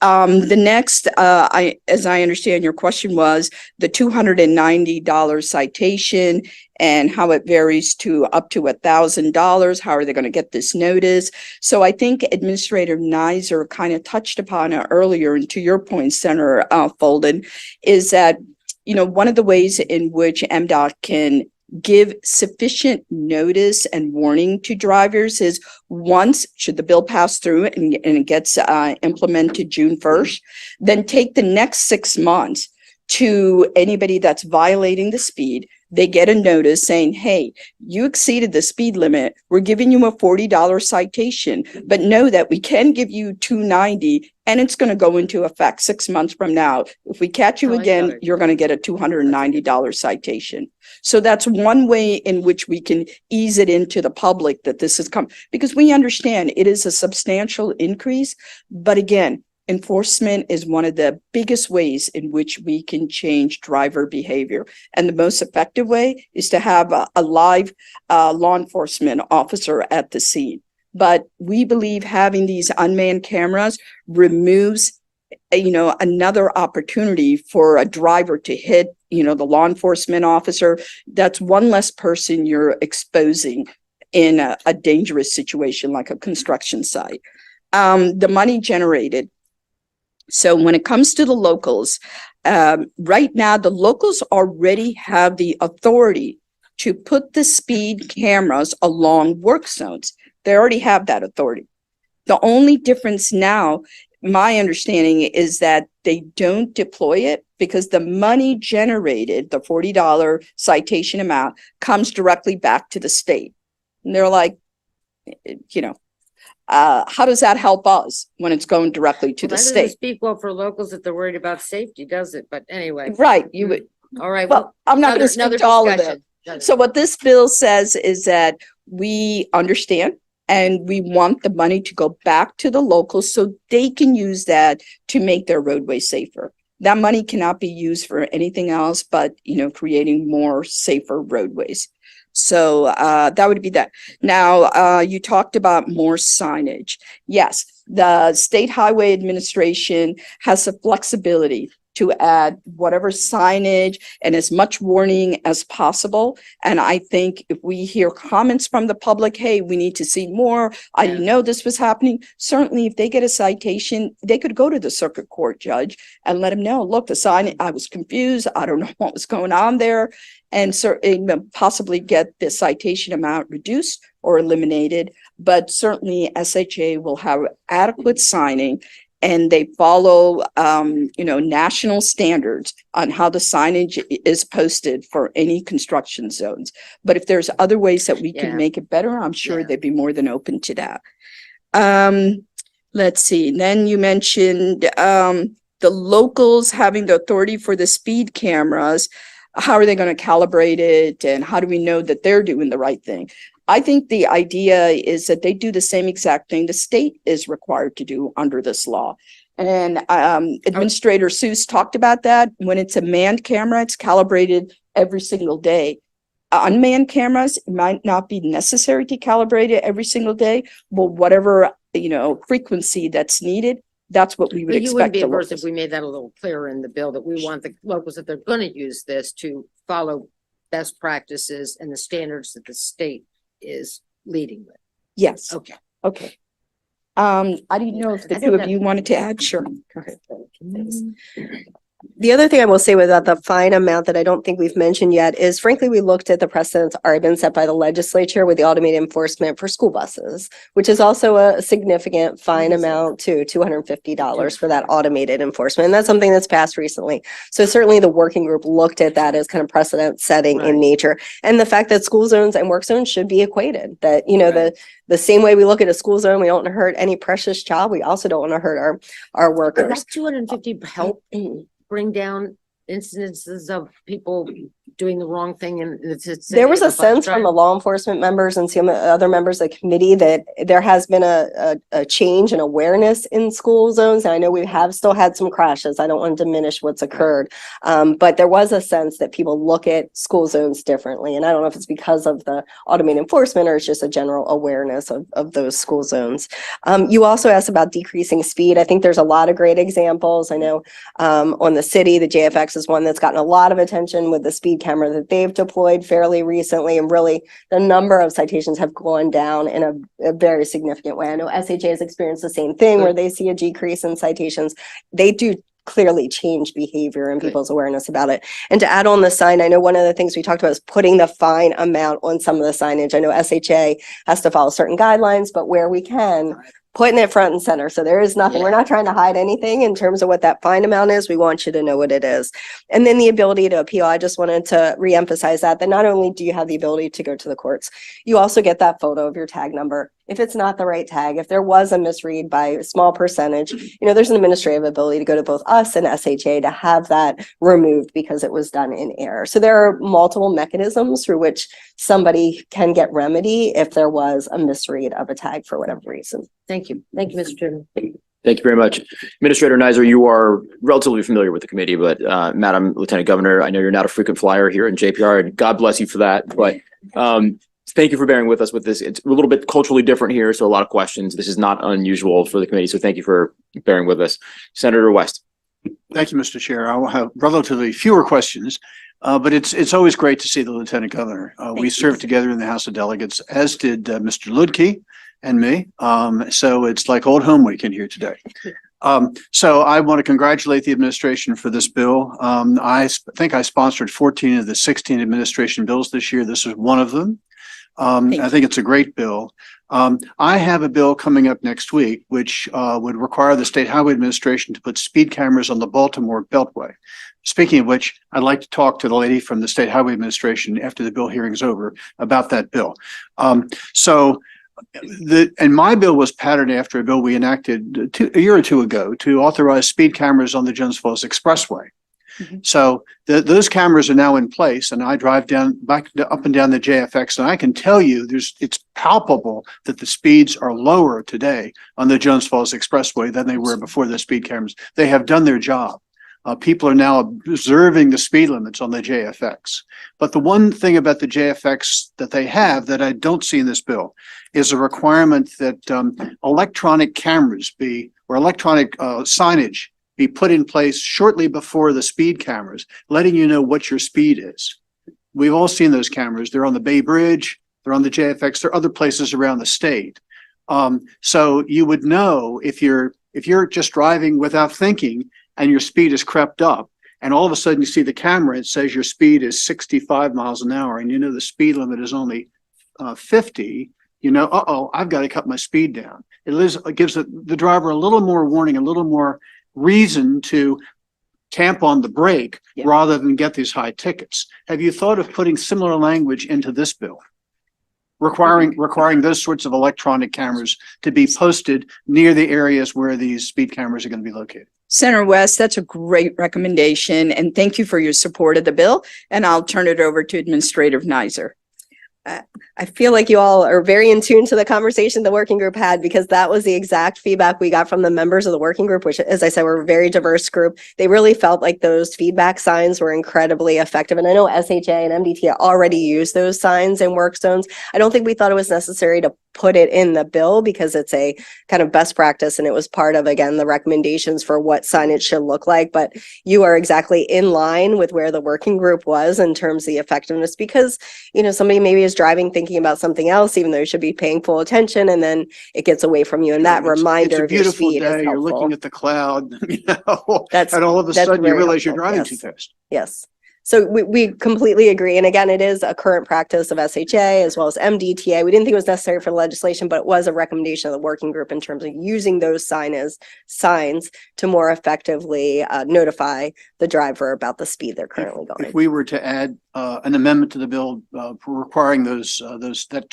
The next, as I understand your question was the $290 citation and how it varies to up to $1,000. How are they going to get this notice? So I think Administrator Nizer kind of touched upon it earlier. And to your point, Senator Folden, is that one of the ways in which MDOT can give sufficient notice and warning to drivers is once, should the bill pass through and it gets implemented June 1st, then take the next 6 months to anybody that's violating the speed. They get a notice saying, hey, you exceeded the speed limit. We're giving you a $40 citation, but know that we can give you $290 and it's going to go into effect 6 months from now. If we catch you I like again, that. you're going to get a $290 citation. So that's one way in which we can ease it into the public that this has come, because we understand it is a substantial increase. But again, enforcement is one of the biggest ways in which we can change driver behavior. And the most effective way is to have a live law enforcement officer at the scene. But we believe having these unmanned cameras removes, another opportunity for a driver to hit, the law enforcement officer. That's one less person you're exposing in a dangerous situation like a construction site. The money generated. So when it comes to the locals, right now, the locals already have the authority to put the speed cameras along work zones. They already have that authority. The only difference now, my understanding is that they don't deploy it because the money generated, the $40 citation amount, comes directly back to the state. And they're like, how does that help us when it's going directly to the That doesn't state? speak well for locals if they're worried about safety, does it? But anyway. Right, you would, All right. well, I'm not going to another speak to all of them. discussion. So what this bill says is that we understand and we want the money to go back to the locals so they can use that to make their roadway safer. That money cannot be used for anything else but, creating more safer roadways. So that would be that. Now, you talked about more signage. Yes, the State Highway Administration has the flexibility to add whatever signage and as much warning as possible. And I think if we hear comments from the public, hey, we need to see more. I didn't know this was happening. Certainly, if they get a citation, they could go to the circuit court judge and let him know, look, the sign, I was confused. I don't know what was going on there. And possibly get the citation amount reduced or eliminated. But certainly SHA will have adequate signing and they follow, national standards on how the signage is posted for any construction zones. But if there's other ways that we Yeah. can make it better, I'm sure Yeah. they'd be more than open to that. Let's see. Then you mentioned the locals having the authority for the speed cameras. How are they going to calibrate it? And how do we know that they're doing the right thing? I think the idea is that they do the same exact thing the state is required to do under this law. And Administrator Seuss talked about that. When it's a manned camera, it's calibrated every single day. Unmanned cameras, it might not be necessary to calibrate it every single day, but whatever, frequency that's needed, that's what we would But you wouldn't expect. be the averse if locals. we made that a little clearer in the bill that we want the locals, if they're going to use this, to follow best practices and the standards that the state is leading with. Yes. Okay. Okay. I didn't know if the I two think of that- you wanted to add. Sure. Go ahead. The other thing I will say about the fine amount that I don't think we've mentioned yet is frankly, we looked at the precedents already been set by the legislature with the automated enforcement for school buses, which is also a significant fine amount to $250 for that automated enforcement. And that's something that's passed recently. So certainly the working group looked at that as kind of precedent setting in nature. And the fact that school zones and work zones should be equated, that, you know, the same way we look at a school zone, we don't want to hurt any precious child. We also don't want to hurt our workers. Does 250 help bring down incidences of people doing the wrong thing and There was a sense from the law enforcement members and some other members of the committee that there has been a change in awareness in school zones. And I know we have still had some crashes. I don't want to diminish what's occurred. But there was a sense that people look at school zones differently. And I don't know if it's because of the automated enforcement or it's just a general awareness of those school zones. You also asked about decreasing speed. I think there's a lot of great examples. I know on the city, the JFX is one that's gotten a lot of attention with the speed camera that they've deployed fairly recently, and really the number of citations have gone down in a very significant way. I know SHA has experienced the same thing where they see a decrease in citations. They do clearly change behavior and people's awareness about it. And to add on the sign, I know one of the things we talked about is putting the fine amount on some of the signage. I know SHA has to follow certain guidelines, but where we can, putting it front and center. So there is nothing, we're not trying to hide anything in terms of what that fine amount is. We want you to know what it is. And then the ability to appeal. I just wanted to reemphasize that not only do you have the ability to go to the courts, you also get that photo of your tag number. If it's not the right tag, if there was a misread by a small percentage, you know, there's an administrative ability to go to both us and SHA to have that removed because it was done in error. So there are multiple mechanisms through which somebody can get remedy if there was a misread of a tag for whatever reason. Thank you. Thank you, Mr. Chairman. Thank you very much. Administrator Nizer, you are relatively familiar with the committee, but Madam Lieutenant Governor, I know you're not a frequent flyer here in JPR, and God bless you for that. But thank you for bearing with us with this. It's a little bit culturally different here, so a lot of questions. This is not unusual for the committee, so thank you for bearing with us. Senator West. Thank you, Mr. Chair. I will have relatively fewer questions, but it's always great to see the Lieutenant Governor. We served together in the House of Delegates, as did Mr. Ludke and me. So it's like old home week in here today. So I want to congratulate the administration for this bill. I think I sponsored 14 of the 16 administration bills this year. This is one of them. I think it's a great bill. I have a bill coming up next week, which would require the State Highway Administration to put speed cameras on the Baltimore Beltway. Speaking of which, I'd like to talk to the lady from the State Highway Administration after the bill hearing's over about that bill. And my bill was patterned after a bill we enacted a year or two ago to authorize speed cameras on the Jones Falls Expressway. So those cameras are now in place, and I drive up and down the JFX, and I can tell you it's palpable that the speeds are lower today on the Jones Falls Expressway than they were before the speed cameras. They have done their job. People are now observing the speed limits on the JFX. But the one thing about the JFX that they have that I don't see in this bill is a requirement that electronic cameras or electronic signage be put in place shortly before the speed cameras, letting you know what your speed is. We've all seen those cameras. They're on the Bay Bridge, they're on the JFX, there are other places around the state. So you would know if you're just driving without thinking and your speed has crept up, and all of a sudden you see the camera, it says your speed is 65 miles an hour, and you know the speed limit is only 50, you know, I've got to cut my speed down. It gives the driver a little more warning, a little more reason to tamp on the brake rather than get these high tickets. Have you thought of putting similar language into this bill? Requiring those sorts of electronic cameras to be posted near the areas where these speed cameras are going to be located. Senator West, that's a great recommendation, and thank you for your support of the bill. And I'll turn it over to Administrator Nizer. I feel like you all are very in tune to the conversation the working group had, because that was the exact feedback we got from the members of the working group, which, as I said, we're a very diverse group. They really felt like those feedback signs were incredibly effective. And I know SHA and MDT already use those signs in work zones. I don't think we thought it was necessary to put it in the bill because it's a kind of best practice and it was part of, again, the recommendations for what signage should look like. But you are exactly in line with where the working group was in terms of the effectiveness, because, somebody maybe is driving thinking about something else, even though you should be paying full attention, and then it gets away from you. And that reminder of your speed is You're looking helpful. at the cloud, That's and all of a that's sudden you very realize you're helpful, driving yes. too fast. Yes. So we completely agree. And again, it is a current practice of SHA as well as MDTA. We didn't think it was necessary for legislation, but it was a recommendation of the working group in terms of using those signs to more effectively notify the driver about the speed they're currently If going. we were to add an amendment to the bill for requiring that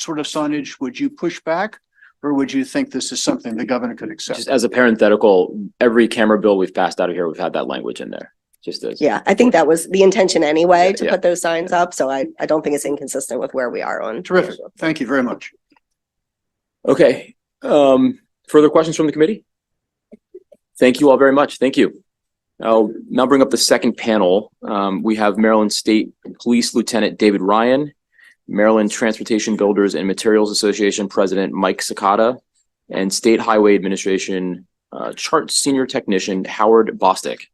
sort of signage, would you push back? Or would you think this is something the governor could accept? Just as a parenthetical, every camera bill we've passed out of here, we've had that language in there. Just as. Yeah, I think that was the intention anyway, Yeah, to yeah. put those signs up. So I don't think it's inconsistent with where we are on. Terrific. Thank you very much. Okay, further questions from the committee? Thank you all very much. Thank you. I'll now bring up the second panel. We have Maryland State Police Lieutenant David Ryan, Maryland Transportation Builders and Materials Association President Mike Sakata, and State Highway Administration Chart Senior Technician Howard Bostick.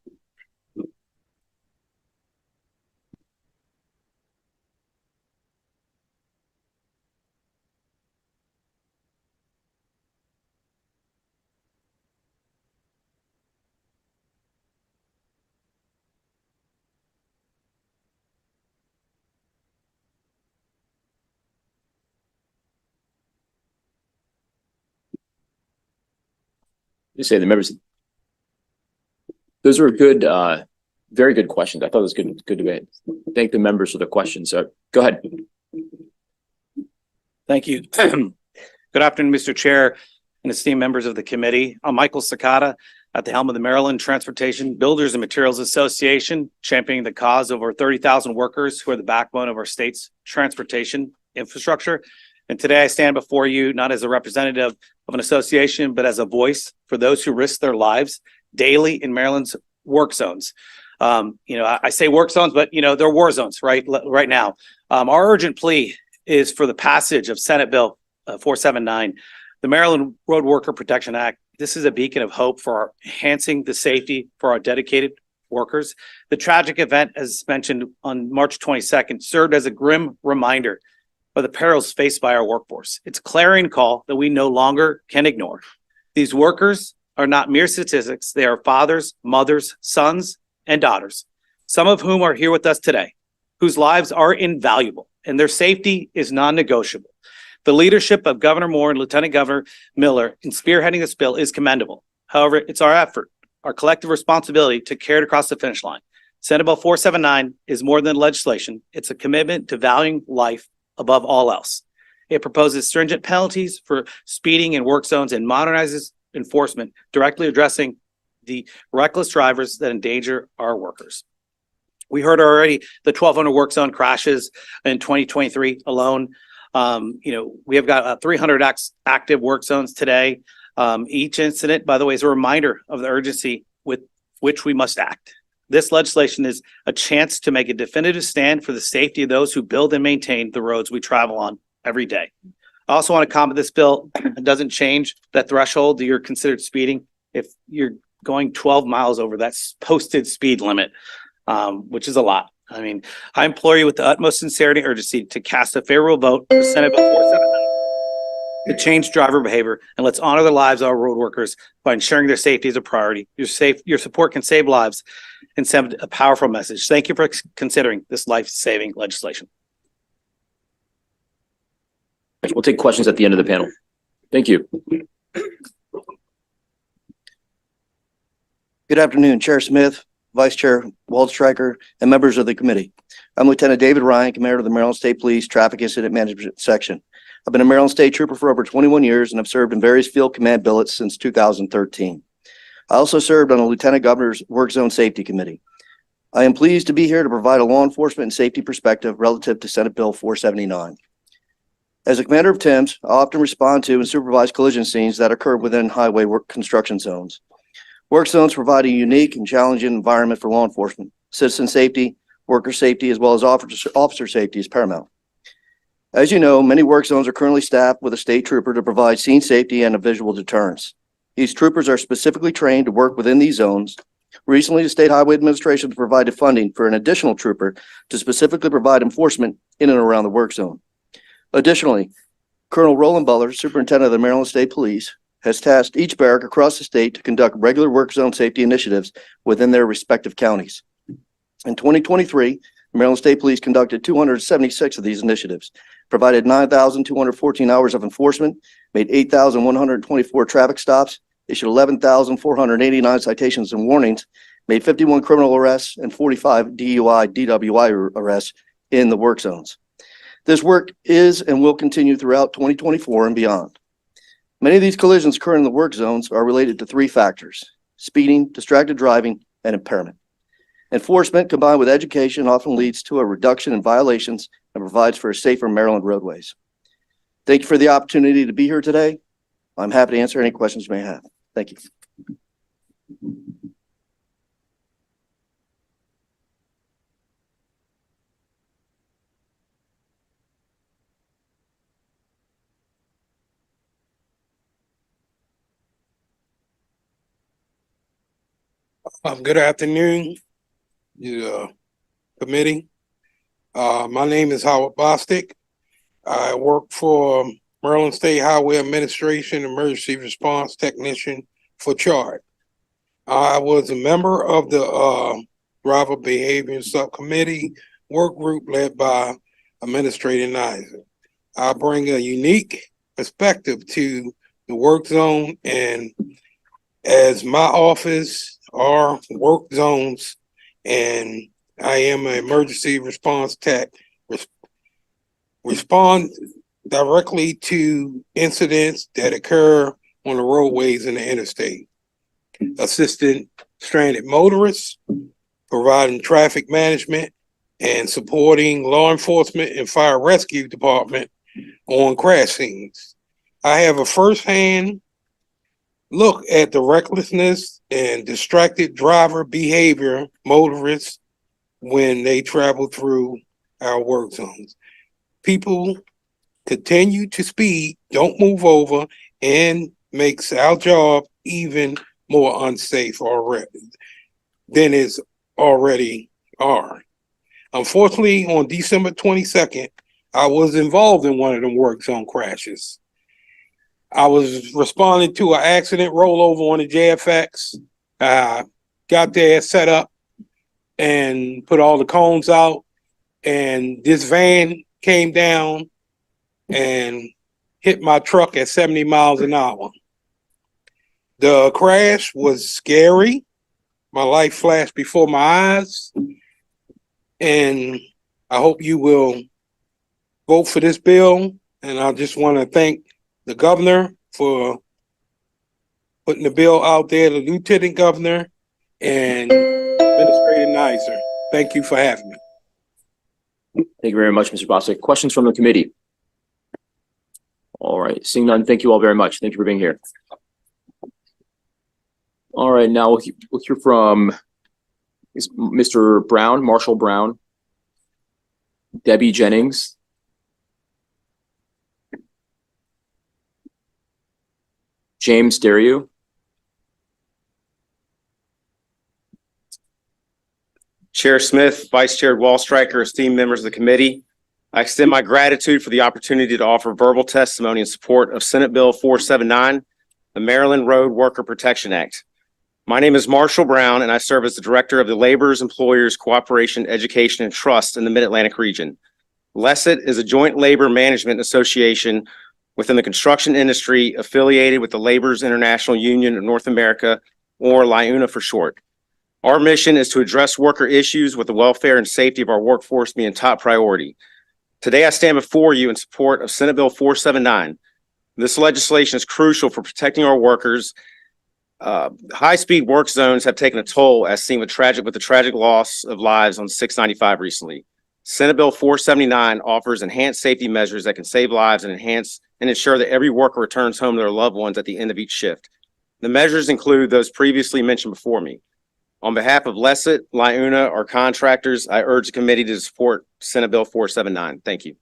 Just say the members. Those were good, very good questions. I thought it was good debate. Thank the members for the questions. So go ahead. Thank you. Good afternoon, Mr. Chair and esteemed members of the committee. I'm Michael Sakata at the helm of the Maryland Transportation Builders and Materials Association, championing the cause of over 30,000 workers who are the backbone of our state's transportation infrastructure. And today I stand before you not as a representative of an association, but as a voice for those who risk their lives daily in Maryland's work zones. I say work zones, but they're war zones right now. Our urgent plea is for the passage of Senate Bill 479, the Maryland Road Worker Protection Act. This is a beacon of hope for enhancing the safety for our dedicated workers. The tragic event, as mentioned on March 22nd, served as a grim reminder of the perils faced by our workforce. It's a clarion call that we no longer can ignore. These workers are not mere statistics. They are fathers, mothers, sons, and daughters, some of whom are here with us today, whose lives are invaluable and their safety is non-negotiable. The leadership of Governor Moore and Lieutenant Governor Miller in spearheading this bill is commendable. However, it's our effort, our collective responsibility to carry it across the finish line. Senate Bill 479 is more than legislation. It's a commitment to valuing life above all else. It proposes stringent penalties for speeding in work zones and modernizes enforcement, directly addressing the reckless drivers that endanger our workers. We heard already the 1,200 work zone crashes in 2023 alone. We have got 300 active work zones today. Each incident, by the way, is a reminder of the urgency with which we must act. This legislation is a chance to make a definitive stand for the safety of those who build and maintain the roads we travel on every day. I also want to comment this bill doesn't change that threshold that you're considered speeding if you're going 12 miles over that posted speed limit, which is a lot. I mean, I implore you with the utmost sincerity and urgency to cast a favorable vote for Senate Bill 479 to change driver behavior, and let's honor the lives of our road workers by ensuring their safety is a priority. Your support can save lives and send a powerful message. Thank you for considering this life-saving legislation. We'll take questions at the end of the panel. Thank you. Good afternoon, Chair Smith, Vice Chair Waldstreicher, and members of the committee. I'm Lieutenant David Ryan, Commander of the Maryland State Police Traffic Incident Management Section. I've been a Maryland State Trooper for over 21 years and have served in various field command billets since 2013. I also served on the Lieutenant Governor's Work Zone Safety Committee. I am pleased to be here to provide a law enforcement and safety perspective relative to Senate Bill 479. As a commander of TIMS, I often respond to and supervise collision scenes that occur within highway work construction zones. Work zones provide a unique and challenging environment for law enforcement. Citizen safety, worker safety, as well as officer safety is paramount. As you know, many work zones are currently staffed with a state trooper to provide scene safety and a visual deterrence. These troopers are specifically trained to work within these zones. Recently, the State Highway Administration provided funding for an additional trooper to specifically provide enforcement in and around the work zone. Additionally, Colonel Roland Butler, Superintendent of the Maryland State Police, has tasked each barrack across the state to conduct regular work zone safety initiatives within their respective counties. In 2023, the Maryland State Police conducted 276 of these initiatives, provided 9,214 hours of enforcement, made 8,124 traffic stops, issued 11,489 citations and warnings, made 51 criminal arrests and 45 DUI, DWI arrests in the work zones. This work is and will continue throughout 2024 and beyond. Many of these collisions occurring in the work zones are related to three factors: speeding, distracted driving, and impairment. Enforcement combined with education often leads to a reduction in violations and provides for safer Maryland roadways. Thank you for the opportunity to be here today. I'm happy to answer any questions you may have. Thank you. Good afternoon, committee. My name is Howard Bostic. I work for Maryland State Highway Administration Emergency Response Technician for CHART. I was a member of the Driver Behavior Subcommittee work group led by Administrator Nizer. I bring a unique perspective to the work zone, and as my office are work zones, and I am an emergency response tech, respond directly to incidents that occur on the roadways and the interstate, assisting stranded motorists, providing traffic management, and supporting law enforcement and fire rescue department on crash scenes. I have a firsthand look at the recklessness and distracted driver behavior motorists when they travel through our work zones. People continue to speed, don't move over, and makes our job even more unsafe already than it's already are. Unfortunately, on December 22nd, I was involved in one of them work zone crashes. I was responding to an accident rollover on the JFX. Got there, set up, and put all the cones out. And this van came down and hit my truck at 70 miles an hour. The crash was scary. My life flashed before my eyes. And I hope you will vote for this bill. And I just want to thank the governor for putting the bill out there, the lieutenant governor, and Administrator Nizer. Thank you for having me. Thank you very much, Mr. Bostic. Questions from the committee? All right, seeing none, thank you all very much. Thank you for being here. All right, now we'll hear from Mr. Brown, Marshall Brown, Debbie Jennings, James Deriu, Chair Smith, Vice Chair Wallstriker, esteemed members of the committee, I extend my gratitude for the opportunity to offer verbal testimony in support of Senate Bill 479, the Maryland Road Worker Protection Act. My name is Marshall Brown, and I serve as the Director of the Laborers, Employers, Cooperation, Education, and Trust in the Mid-Atlantic region. LESIT is a joint labor management association within the construction industry affiliated with the Laborers International Union of North America, or LIUNA for short. Our mission is to address worker issues with the welfare and safety of our workforce being top priority. Today, I stand before you in support of Senate Bill 479. This legislation is crucial for protecting our workers. High-speed work zones have taken a toll, as seen with the tragic loss of lives on 695 recently. Senate Bill 479 offers enhanced safety measures that can save lives and ensure that every worker returns home to their loved ones at the end of each shift. The measures include those previously mentioned before me. On behalf of LESIT, LIUNA, our contractors, I urge the committee to support Senate Bill 479. Thank you.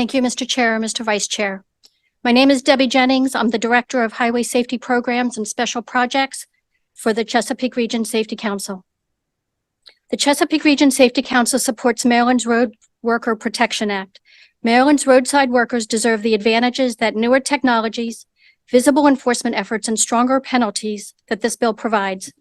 Thank you, Mr. Chair, Mr. Vice Chair. My name is Debbie Jennings. I'm the Director of Highway Safety Programs and Special Projects for the Chesapeake Region Safety Council. The Chesapeake Region Safety Council supports Maryland's Road Worker Protection Act. Maryland's roadside workers deserve the advantages that newer technologies, visible enforcement efforts, and stronger penalties that this bill provides.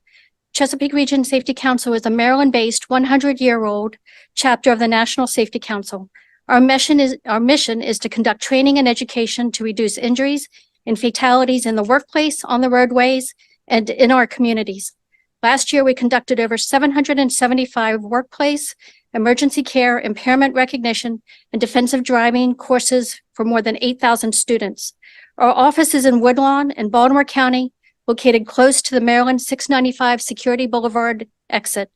Chesapeake Region Safety Council is a Maryland-based 100-year-old chapter of the National Safety Council. Our mission is to conduct training and education to reduce injuries and fatalities in the workplace, on the roadways, and in our communities. Last year, we conducted over 775 workplace, emergency care, impairment recognition, and defensive driving courses for more than 8,000 students. Our office is in Woodlawn in Baltimore County, located close to the Maryland 695 Security Boulevard exit.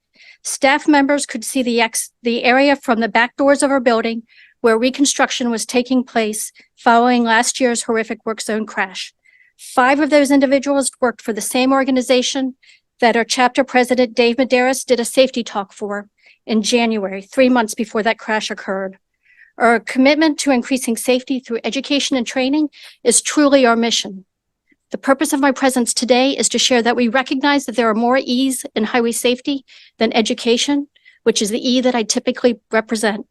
Staff members could see the area from the back doors of our building where reconstruction was taking place following last year's horrific work zone crash. 5 of those individuals worked for the same organization that our chapter president, Dave Medeiros, did a safety talk for in January, 3 months before that crash occurred. Our commitment to increasing safety through education and training is truly our mission. The purpose of my presence today is to share that we recognize that there are more E's in highway safety than education, which is the E that I typically represent.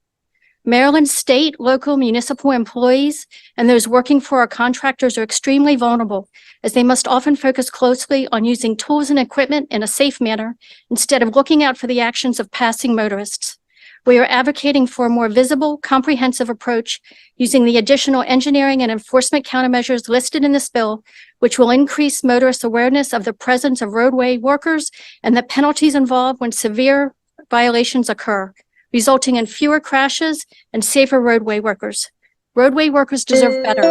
Maryland state, local, municipal employees and those working for our contractors are extremely vulnerable, as they must often focus closely on using tools and equipment in a safe manner instead of looking out for the actions of passing motorists. We are advocating for a more visible, comprehensive approach using the additional engineering and enforcement countermeasures listed in this bill, which will increase motorist awareness of the presence of roadway workers and the penalties involved when severe violations occur, resulting in fewer crashes and safer roadway workers. Roadway workers deserve better.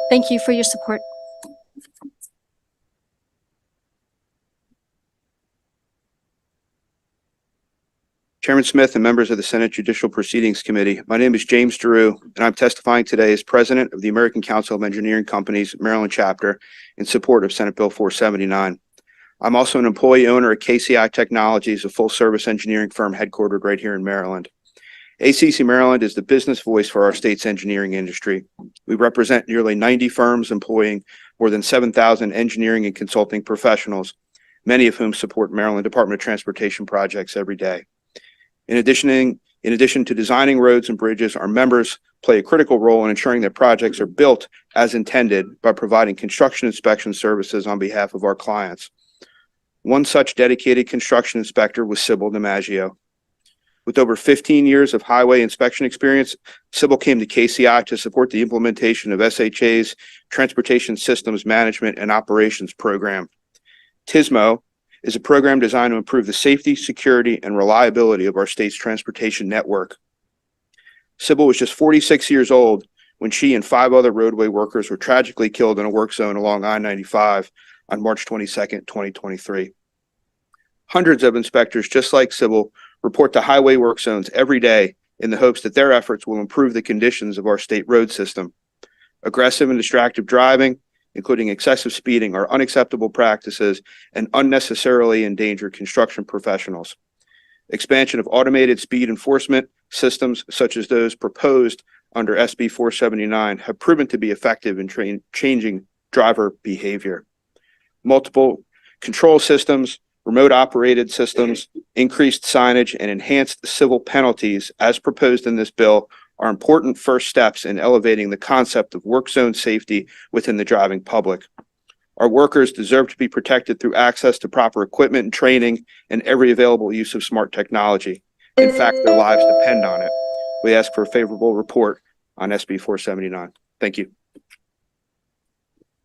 Thank you for your support. Chairman Smith and members of the Senate Judicial Proceedings Committee, my name is James Drew, and I'm testifying today as president of the American Council of Engineering Companies Maryland chapter in support of Senate Bill 479. I'm also an employee owner at KCI Technologies, a full-service engineering firm headquartered right here in Maryland. ACC Maryland is the business voice for our state's engineering industry. We represent nearly 90 firms employing more than 7,000 engineering and consulting professionals, many of whom support Maryland Department of Transportation projects every day. In addition to designing roads and bridges, our members play a critical role in ensuring that projects are built as intended by providing construction inspection services on behalf of our clients. One such dedicated construction inspector was Sybil DiMaggio. With over 15 years of highway inspection experience, Sybil came to KCI to support the implementation of SHA's Transportation Systems Management and Operations Program. TSMO is a program designed to improve the safety, security, and reliability of our state's transportation network. Sybil was just 46 years old when she and 5 other roadway workers were tragically killed in a work zone along I-95 on March 22nd, 2023. Hundreds of inspectors just like Sybil report to highway work zones every day in the hopes that their efforts will improve the conditions of our state road system. Aggressive and distracted driving, including excessive speeding, are unacceptable practices and unnecessarily endanger construction professionals. Expansion of automated speed enforcement systems, such as those proposed under SB 479, have proven to be effective in changing driver behavior. Multiple control systems, remote operated systems, increased signage, and enhanced civil penalties, as proposed in this bill, are important first steps in elevating the concept of work zone safety within the driving public. Our workers deserve to be protected through access to proper equipment and training and every available use of smart technology. In fact, their lives depend on it. We ask for a favorable report on SB 479. Thank you.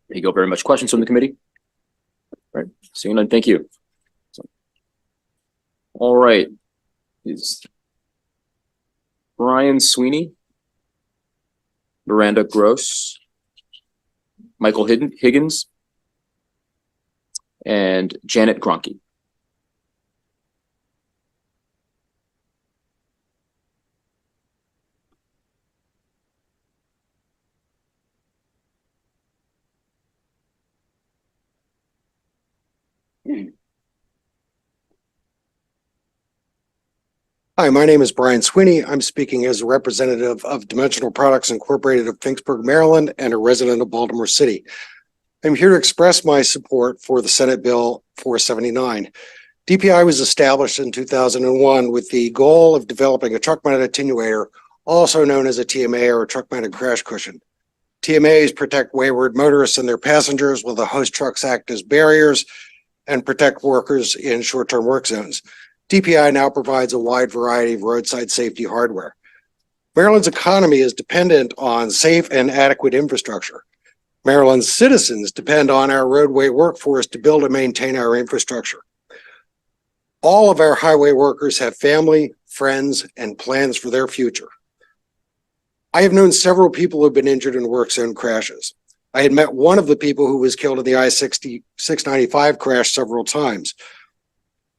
There you go. Very much. Questions from the committee? All right. Seeing none, thank you. All right. Is Brian Sweeney, Miranda Gross, Michael Higgins, and Janet Gronke. Hi, my name is Brian Sweeney. I'm speaking as a representative of Dimensional Products Incorporated of Finksburg, Maryland, and a resident of Baltimore City. I'm here to express my support for the Senate Bill 479. DPI was established in 2001 with the goal of developing a truck-mounted attenuator, also known as a TMA or a truck-mounted crash cushion. TMAs protect wayward motorists and their passengers, while the host trucks act as barriers and protect workers in short-term work zones. DPI now provides a wide variety of roadside safety hardware. Maryland's economy is dependent on safe and adequate infrastructure. Maryland's citizens depend on our roadway workforce to build and maintain our infrastructure. All of our highway workers have family, friends, and plans for their future. I have known several people who have been injured in work zone crashes. I had met one of the people who was killed in the I-695 crash several times.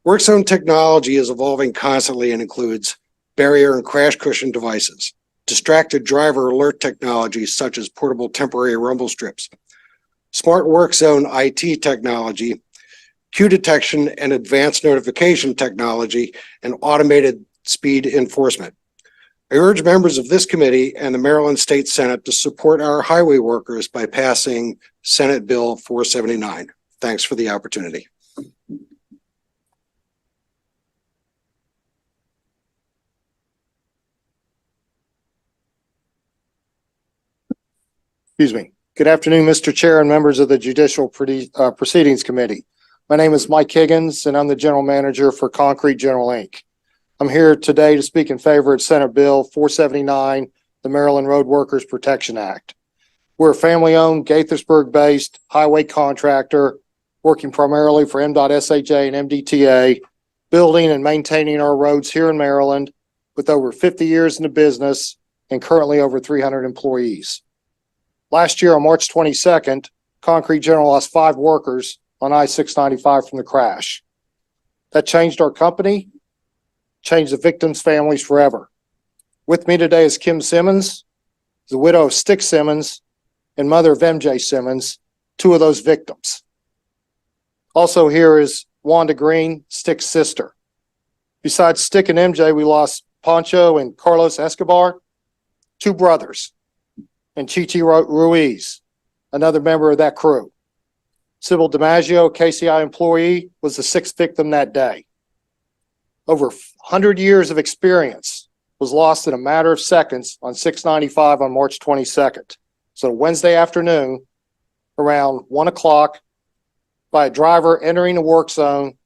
Work zone technology is evolving constantly and includes barrier and crash cushion devices, distracted driver alert technologies such as portable temporary rumble strips, smart work zone IT technology, queue detection and advanced notification technology, and automated speed enforcement. I urge members of this committee and the Maryland State Senate to support our highway workers by passing Senate Bill 479. Thanks for the opportunity. Excuse me. Good afternoon, Mr. Chair and members of the Judicial Proceedings Committee. My name is Mike Higgins, and I'm the General Manager for Concrete General, Inc. I'm here today to speak in favor of Senate Bill 479, the Maryland Road Workers Protection Act. We're a family-owned, Gaithersburg-based highway contractor working primarily for MDOT SHA and MDTA, building and maintaining our roads here in Maryland with over 50 years in the business and currently over 300 employees. Last year on March 22nd, Concrete General lost 5 workers on I-695 from the crash. That changed our company, changed the victims' families forever. With me today is Kim Simmons, the widow of Stick Simmons and mother of MJ Simmons, 2 of those victims. Also here is Wanda Green, Stick's sister. Besides Stick and MJ, we lost Pancho and Carlos Escobar, 2 brothers, and Chichi Ruiz, another member of that crew. Sybil DiMaggio, KCI employee, was the 6th victim that day. Over 100 years of experience was lost in a matter of seconds on 695 on March 22nd. So Wednesday afternoon, around 1 o'clock, by a driver entering the work zone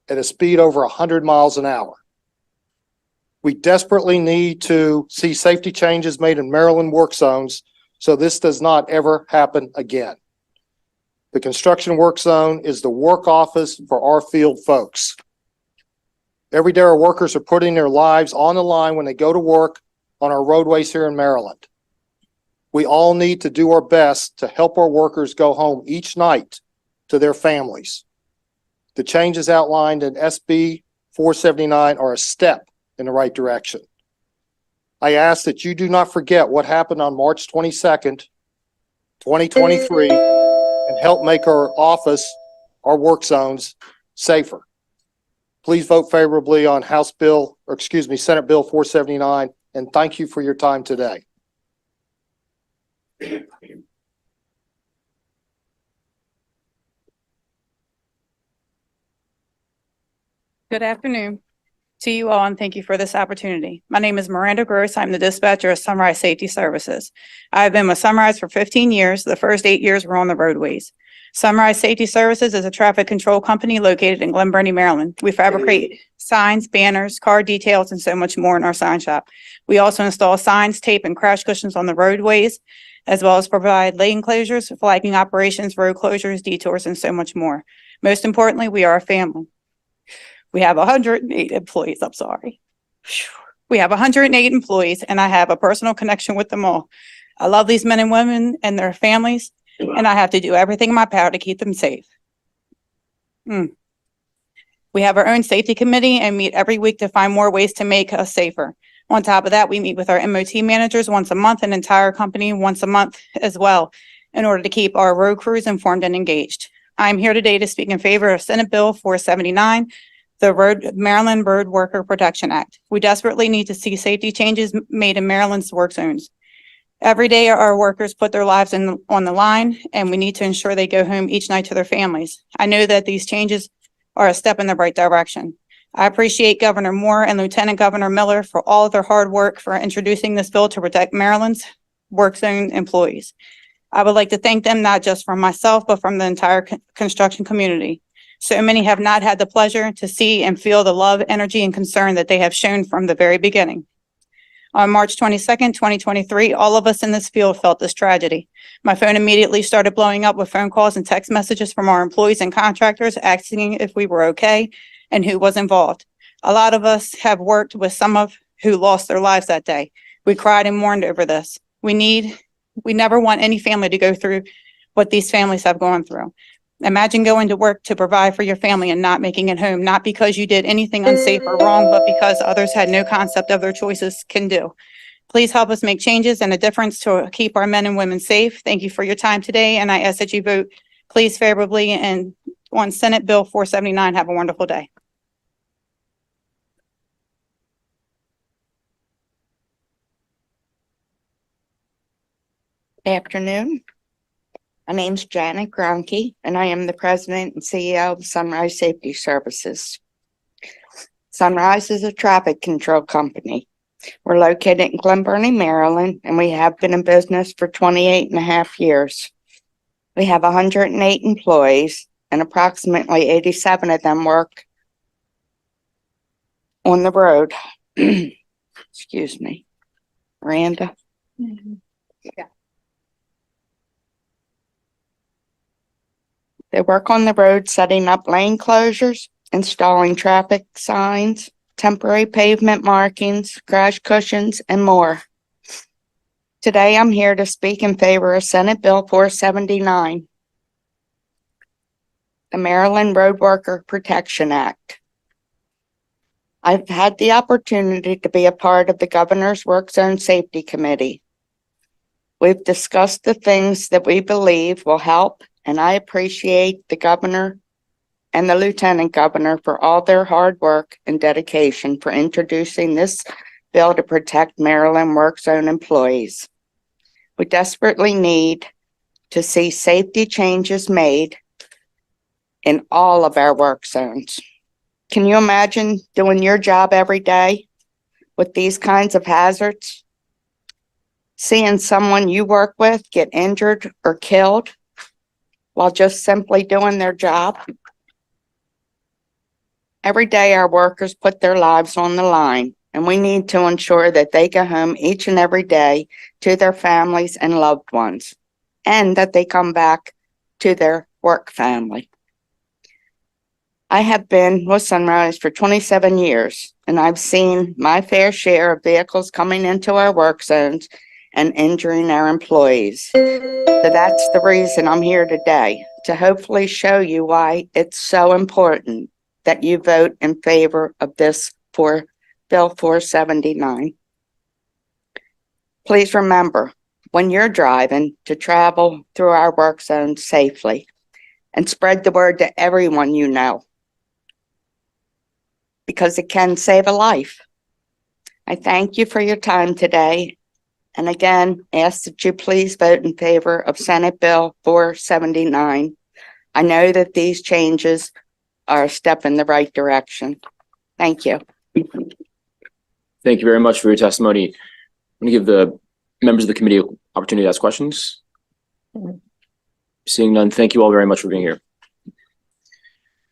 at a speed over 100 miles an hour. We desperately need to see safety changes made in Maryland work zones so this does not ever happen again. The construction work zone is the work office for our field folks. Every day our workers are putting their lives on the line when they go to work on our roadways here in Maryland. We all need to do our best to help our workers go home each night to their families. The changes outlined in SB 479 are a step in the right direction. I ask that you do not forget what happened on March 22nd, 2023, and help make our office, our work zones, safer. Please vote favorably on Senate Bill 479, and thank you for your time today. Good afternoon to you all, and thank you for this opportunity. My name is Miranda Gross. I'm the dispatcher of Sunrise Safety Services. I've been with Sunrise for 15 years. The first 8 years were on the roadways. Sunrise Safety Services is a traffic control company located in Glen Burnie, Maryland. We fabricate signs, banners, car details, and so much more in our sign shop. We also install signs, tape, and crash cushions on the roadways, as well as provide lane closures, flagging operations, road closures, detours, and so much more. Most importantly, we are a family. We have 108 employees. I'm sorry. We have 108 employees, and I have a personal connection with them all. I love these men and women and their families, and I have to do everything in my power to keep them safe. We have our own safety committee and meet every week to find more ways to make us safer. On top of that, we meet with our MOT managers once a month and entire company once a month as well, in order to keep our road crews informed and engaged. I'm here today to speak in favor of Senate Bill 479, the Maryland Road Worker Protection Act. We desperately need to see safety changes made in Maryland's work zones. Every day, our workers put their lives on the line, and we need to ensure they go home each night to their families. I know that these changes are a step in the right direction. I appreciate Governor Moore and Lieutenant Governor Miller for all of their hard work for introducing this bill to protect Maryland's work zone employees. I would like to thank them, not just from myself, but from the entire construction community. So many have not had the pleasure to see and feel the love, energy, and concern that they have shown from the very beginning. On March 22nd, 2023, all of us in this field felt this tragedy. My phone immediately started blowing up with phone calls and text messages from our employees and contractors asking if we were okay and who was involved. A lot of us have worked with some of who lost their lives that day. We cried and mourned over this. We never want any family to go through what these families have gone through. Imagine going to work to provide for your family and not making it home, not because you did anything unsafe or wrong, but because others had no concept of their choices can do. Please help us make changes and a difference to keep our men and women safe. Thank you for your time today, and I ask that you vote please favorably and on Senate Bill 479. Have a wonderful day. Afternoon. My name's Janet Gronke, and I am the president and CEO of Sunrise Safety Services. Sunrise is a traffic control company. We're located in Glen Burnie, Maryland, and we have been in business for 28 and a half years. We have 108 employees, and approximately 87 of them work on the road. Excuse me. Miranda? Yeah. They work on the road setting up lane closures, installing traffic signs, temporary pavement markings, crash cushions, and more. Today, I'm here to speak in favor of Senate Bill 479, the Maryland Road Worker Protection Act. I've had the opportunity to be a part of the Governor's Work Zone Safety Committee. We've discussed the things that we believe will help, and I appreciate the governor and the lieutenant governor for all their hard work and dedication for introducing this bill to protect Maryland work zone employees. We desperately need to see safety changes made in all of our work zones. Can you imagine doing your job every day with these kinds of hazards? Seeing someone you work with get injured or killed while just simply doing their job? Every day our workers put their lives on the line, and we need to ensure that they go home each and every day to their families and loved ones, and that they come back to their work family. I have been with Sunrise for 27 years, and I've seen my fair share of vehicles coming into our work zones and injuring our employees. So that's the reason I'm here today, to hopefully show you why it's so important that you vote in favor of this for Bill 479. Please remember, when you're driving, to travel through our work zone safely and spread the word to everyone you know, because it can save a life. I thank you for your time today. And again, ask that you please vote in favor of Senate Bill 479. I know that these changes are a step in the right direction. Thank you. Thank you very much for your testimony. I'm going to give the members of the committee an opportunity to ask questions. Seeing none, thank you all very much for being here.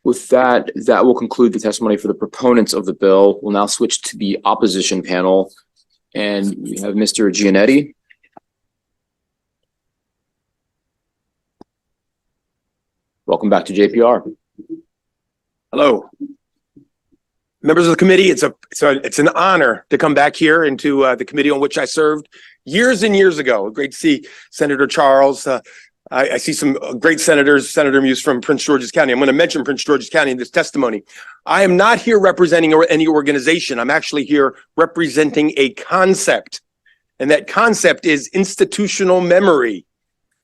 With that, that will conclude the testimony for the proponents of the bill. We'll now switch to the opposition panel. And we have Mr. Giannetti. Welcome back to JPR. Hello. Members of the committee, it's an honor to come back here into the committee on which I served years and years ago. Great to see Senator Charles. I see some great senators, Senator Muse from Prince George's County. I'm going to mention Prince George's County in this testimony. I am not here representing any organization. I'm actually here representing a concept, and that concept is institutional memory.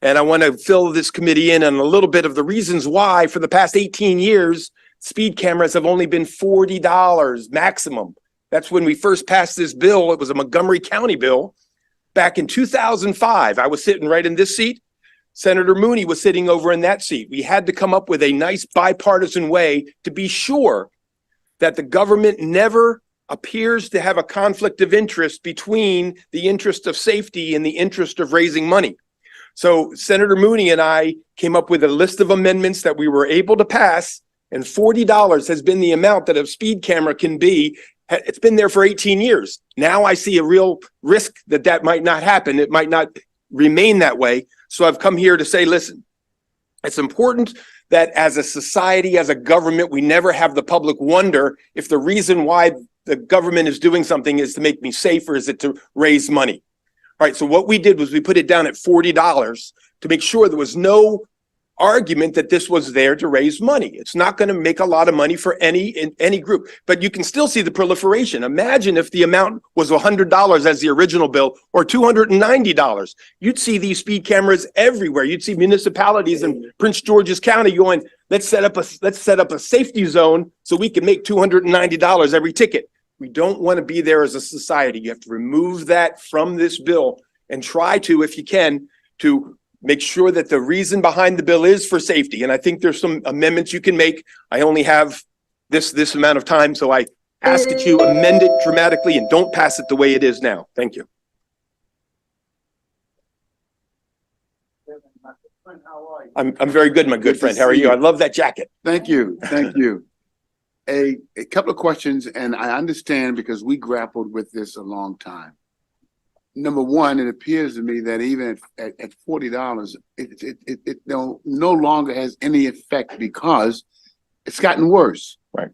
And I want to fill this committee in on a little bit of the reasons why for the past 18 years, speed cameras have only been $40 maximum. That's when we first passed this bill. It was a Montgomery County bill back in 2005. I was sitting right in this seat. Senator Mooney was sitting over in that seat. We had to come up with a nice bipartisan way to be sure that the government never appears to have a conflict of interest between the interest of safety and the interest of raising money. So Senator Mooney and I came up with a list of amendments that we were able to pass, and $40 has been the amount that a speed camera can be. It's been there for 18 years. Now I see a real risk that that might not happen. It might not remain that way. So I've come here to say, listen, it's important that as a society, as a government, we never have the public wonder if the reason why the government is doing something is to make me safe or is it to raise money. All right, so what we did was we put it down at $40 to make sure there was no argument that this was there to raise money. It's not going to make a lot of money for any group, but you can still see the proliferation. Imagine if the amount was $100 as the original bill or $290. You'd see these speed cameras everywhere. You'd see municipalities in Prince George's County going, let's set up a safety zone so we can make $290 every ticket. We don't want to be there as a society. You have to remove that from this bill and try to, if you can, to make sure that the reason behind the bill is for safety. And I think there's some amendments you can make. I only have this amount of time, so I ask that you amend it dramatically and don't pass it the way it is now. Thank you. I'm very good, my good friend. How are you? I love that jacket. Thank you. Thank you. A couple of questions, and I understand because we grappled with this a long time. Number one, it appears to me that even at $40, it no longer has any effect because it's gotten worse. Right.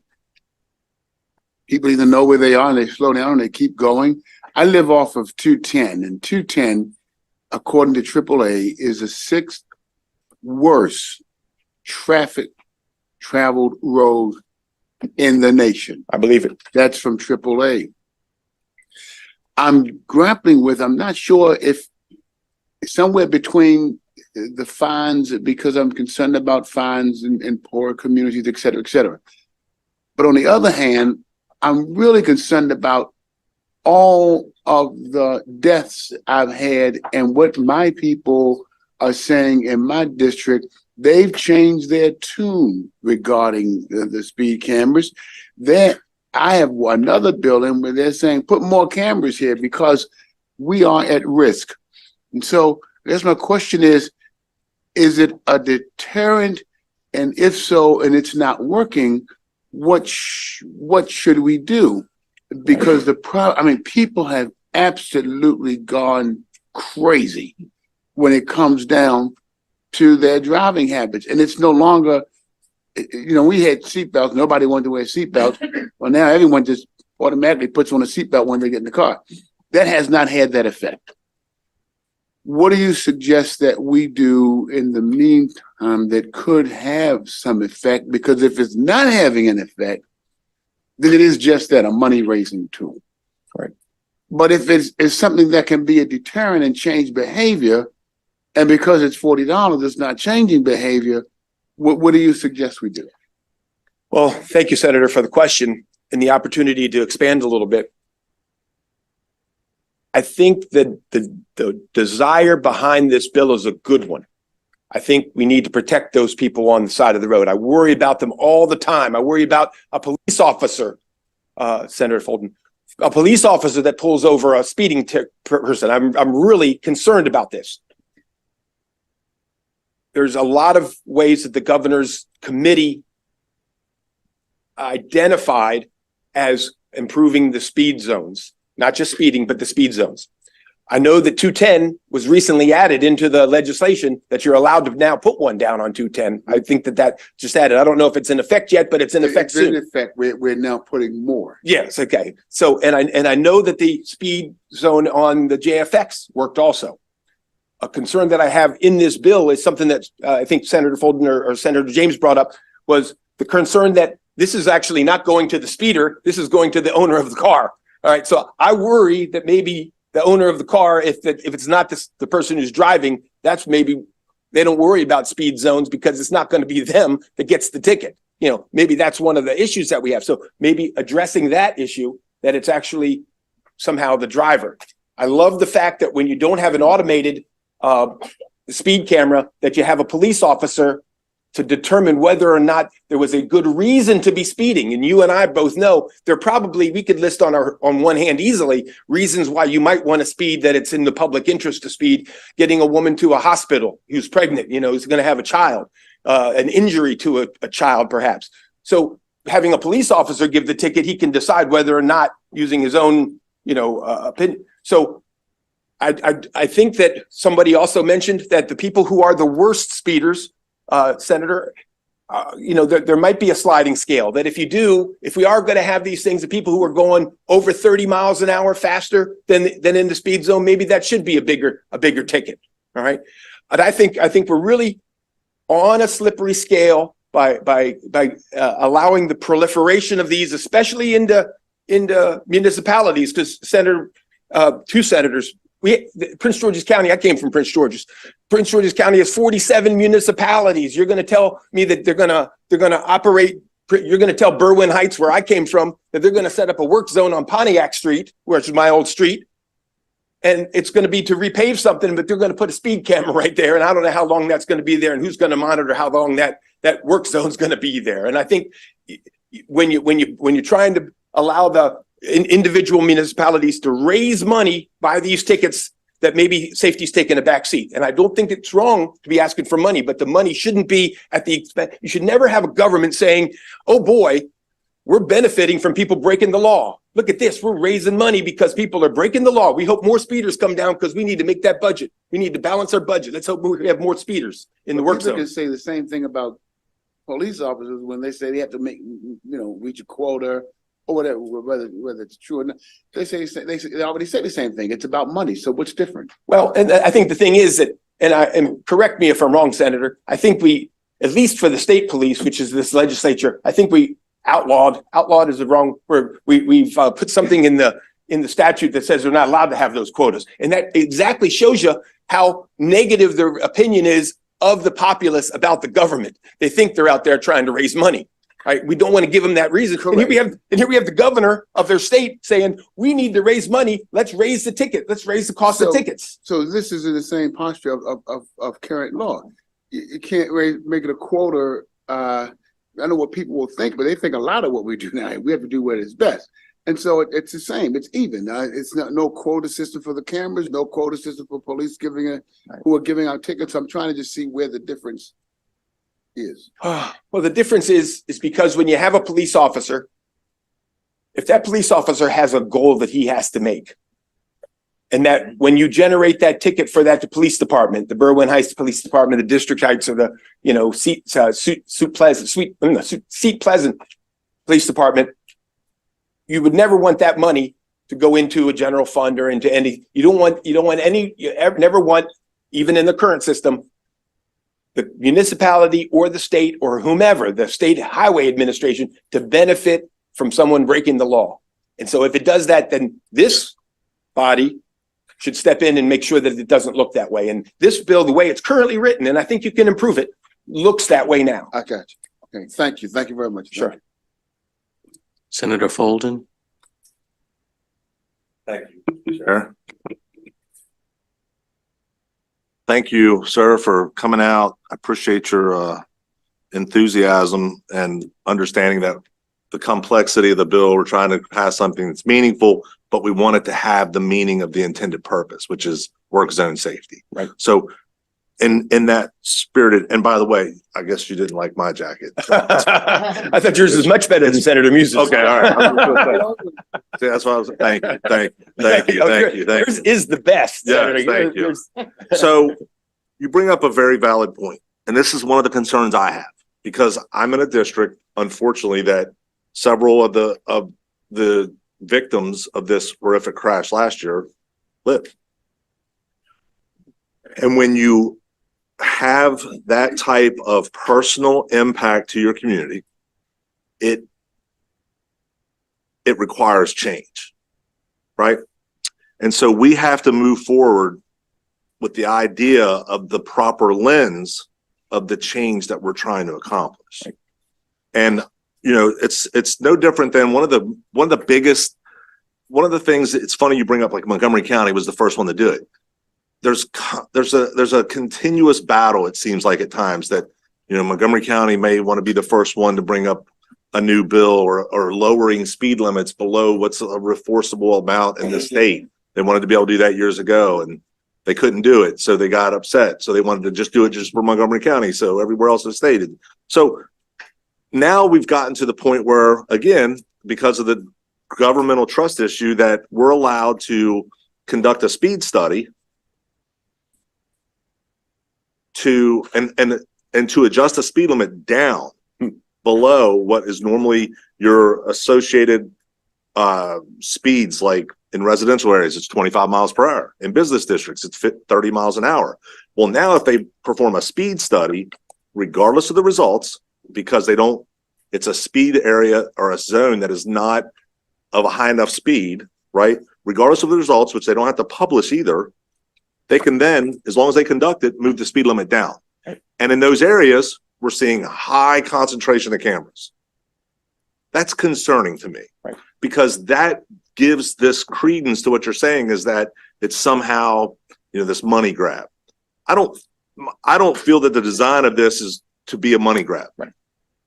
People either know where they are and they slow down and they keep going. I live off of 210, and 210, according to AAA, is the sixth worst traffic traveled road in the nation. I believe it. That's from AAA. I'm grappling with, I'm not sure if somewhere between the fines, because I'm concerned about fines in poor communities, et cetera, et cetera. But on the other hand, I'm really concerned about all of the deaths I've had and what my people are saying in my district. They've changed their tune regarding the speed cameras. I have another building where they're saying, put more cameras here because we are at risk. And so I guess my question is it a deterrent? And if so, and it's not working, what should we do? Because people have absolutely gone crazy when it comes down to their driving habits. And it's no longer, we had seatbelts. Nobody wanted to wear seatbelts. Well, now everyone just automatically puts on a seatbelt when they get in the car. That has not had that effect. What do you suggest that we do in the meantime that could have some effect? Because if it's not having an effect, then it is just that, a money-raising tool. Right. But if it's something that can be a deterrent and change behavior, and because it's $40, it's not changing behavior, what do you suggest we do? Well, thank you, Senator, for the question and the opportunity to expand a little bit. I think that the desire behind this bill is a good one. I think we need to protect those people on the side of the road. I worry about them all the time. I worry about a police officer, Senator Folden, a police officer that pulls over a speeding person. I'm really concerned about this. There's a lot of ways that the governor's committee identified as improving the speed zones, not just speeding, but the speed zones. I know that 210 was recently added into the legislation that you're allowed to now put one down on 210. I think that just added. I don't know if it's in effect yet, but it's in effect soon. In effect, we're now putting more. Yes, okay. So, and I know that the speed zone on the JFX worked also. A concern that I have in this bill is something that I think Senator Folden or Senator James brought up, was the concern that this is actually not going to the speeder. This is going to the owner of the car. All right. So I worry that maybe the owner of the car, if it's not the person who's driving, that's maybe they don't worry about speed zones because it's not going to be them that gets the ticket. maybe that's one of the issues that we have. So maybe addressing that issue, that it's actually somehow the driver. I love the fact that when you don't have an automated speed camera, that you have a police officer to determine whether or not there was a good reason to be speeding. And you and I both know we could list on one hand easily reasons why you might want to speed, that it's in the public interest to speed, getting a woman to a hospital who's pregnant, who's going to have a child, an injury to a child perhaps. So having a police officer give the ticket, he can decide whether or not using his own, opinion. So I think that somebody also mentioned that the people who are the worst speeders, Senator, there might be a sliding scale, that if we are going to have these things, the people who are going over 30 miles an hour faster than in the speed zone, maybe that should be a bigger ticket. All right. But I think we're really on a slippery scale by allowing the proliferation of these, especially into municipalities, because two senators, Prince George's County, I came from Prince George's. Prince George's County has 47 municipalities. You're going to tell me that they're going to operate, you're going to tell Berwyn Heights, where I came from, that they're going to set up a work zone on Pontiac Street, which is my old street. And it's going to be to repave something, but they're going to put a speed camera right there. And I don't know how long that's going to be there and who's going to monitor how long that work zone is going to be there. And I think when you're trying to allow the individual municipalities to raise money by these tickets, that maybe safety's taking a back seat. And I don't think it's wrong to be asking for money, but the money shouldn't be at the expense. You should never have a government saying, oh boy, we're benefiting from people breaking the law. Look at this, we're raising money because people are breaking the law. We hope more speeders come down because we need to make that budget. We need to balance our budget. Let's hope we have more speeders in the work zone. People can say the same thing about police officers when they say they have to reach a quota or whatever, whether it's true or not. They already say the same thing. It's about money. So what's different? Well, and I think the thing is that, and correct me if I'm wrong, Senator, I think we, at least for the state police, which is this legislature, I think we outlawed is the wrong word. We've put something in the statute that says they're not allowed to have those quotas. And that exactly shows you how negative their opinion is of the populace about the government. They think they're out there trying to raise money. Right? We don't want to give them that reason. And here we have the governor of their state saying, we need to raise money. Let's raise the ticket. Let's raise the cost of tickets. So this is in the same posture of current law. You can't make it a quota. I know what people will think, but they think a lot of what we do now. We have to do what is best. And so it's the same. It's even. It's no quota system for the cameras, no quota system for police who are giving out tickets. I'm trying to just see where the difference is. Well, the difference is because when you have a police officer, if that police officer has a goal that he has to make, and that when you generate that ticket for that police department, the Berwyn Heights Police Department, the District Heights, or the Seat Pleasant Police Department, you would never want that money to go into a general fund or into any. You never want, even in the current system, the municipality or the state or whomever, the state highway administration, to benefit from someone breaking the law. And so if it does that, then this body should step in and make sure that it doesn't look that way. And this bill, the way it's currently written, and I think you can improve it, looks that way now. I got you. Okay, thank you. Thank you very much. Sure. Senator Folden. Thank you, Chair. Thank you, sir, for coming out. I appreciate your enthusiasm and understanding that the complexity of the bill, we're trying to pass something that's meaningful, but we want it to have the meaning of the intended purpose, which is work zone safety. Right. So in that spirited, and by the way, I guess you didn't like my jacket. I thought yours was much better than Senator Muse's. Okay, all right. See, that's what I was. Thank you. Yours is the best. Yeah, Senator. thank you. So you bring up a very valid point, and this is one of the concerns I have, because I'm in a district, unfortunately, that several of the victims of this horrific crash last year live. And when you have that type of personal impact to your community, it requires change, right? And so we have to move forward with the idea of the proper lens of the change that we're trying to accomplish. And, you know, it's no different than one of the things, it's funny you bring up, like Montgomery County was the first one to do it. There's a continuous battle, it seems like at times, that, you know, Montgomery County may want to be the first one to bring up a new bill or lowering speed limits below what's a enforceable amount in the state. They wanted to be able to do that years ago, and they couldn't do it, so they got upset. So they wanted to just do it just for Montgomery County, so everywhere else is stated. So now we've gotten to the point where, again, because of the governmental trust issue, that we're allowed to conduct a speed study to to adjust the speed limit down below what is normally your associated speeds. Like in residential areas, it's 25 miles per hour. In business districts, it's 30 miles an hour. Well, now if they perform a speed study, regardless of the results, because it's a speed area or a zone that is not of a high enough speed, right? Regardless of the results, which they don't have to publish either, they can then, as long as they conduct it, move the speed limit down. And in those areas, we're seeing high concentration of cameras. That's concerning to me, right? Because that gives this credence to what you're saying, is that it's somehow, you know, this money grab. I don't feel that the design of this is to be a money grab. Right.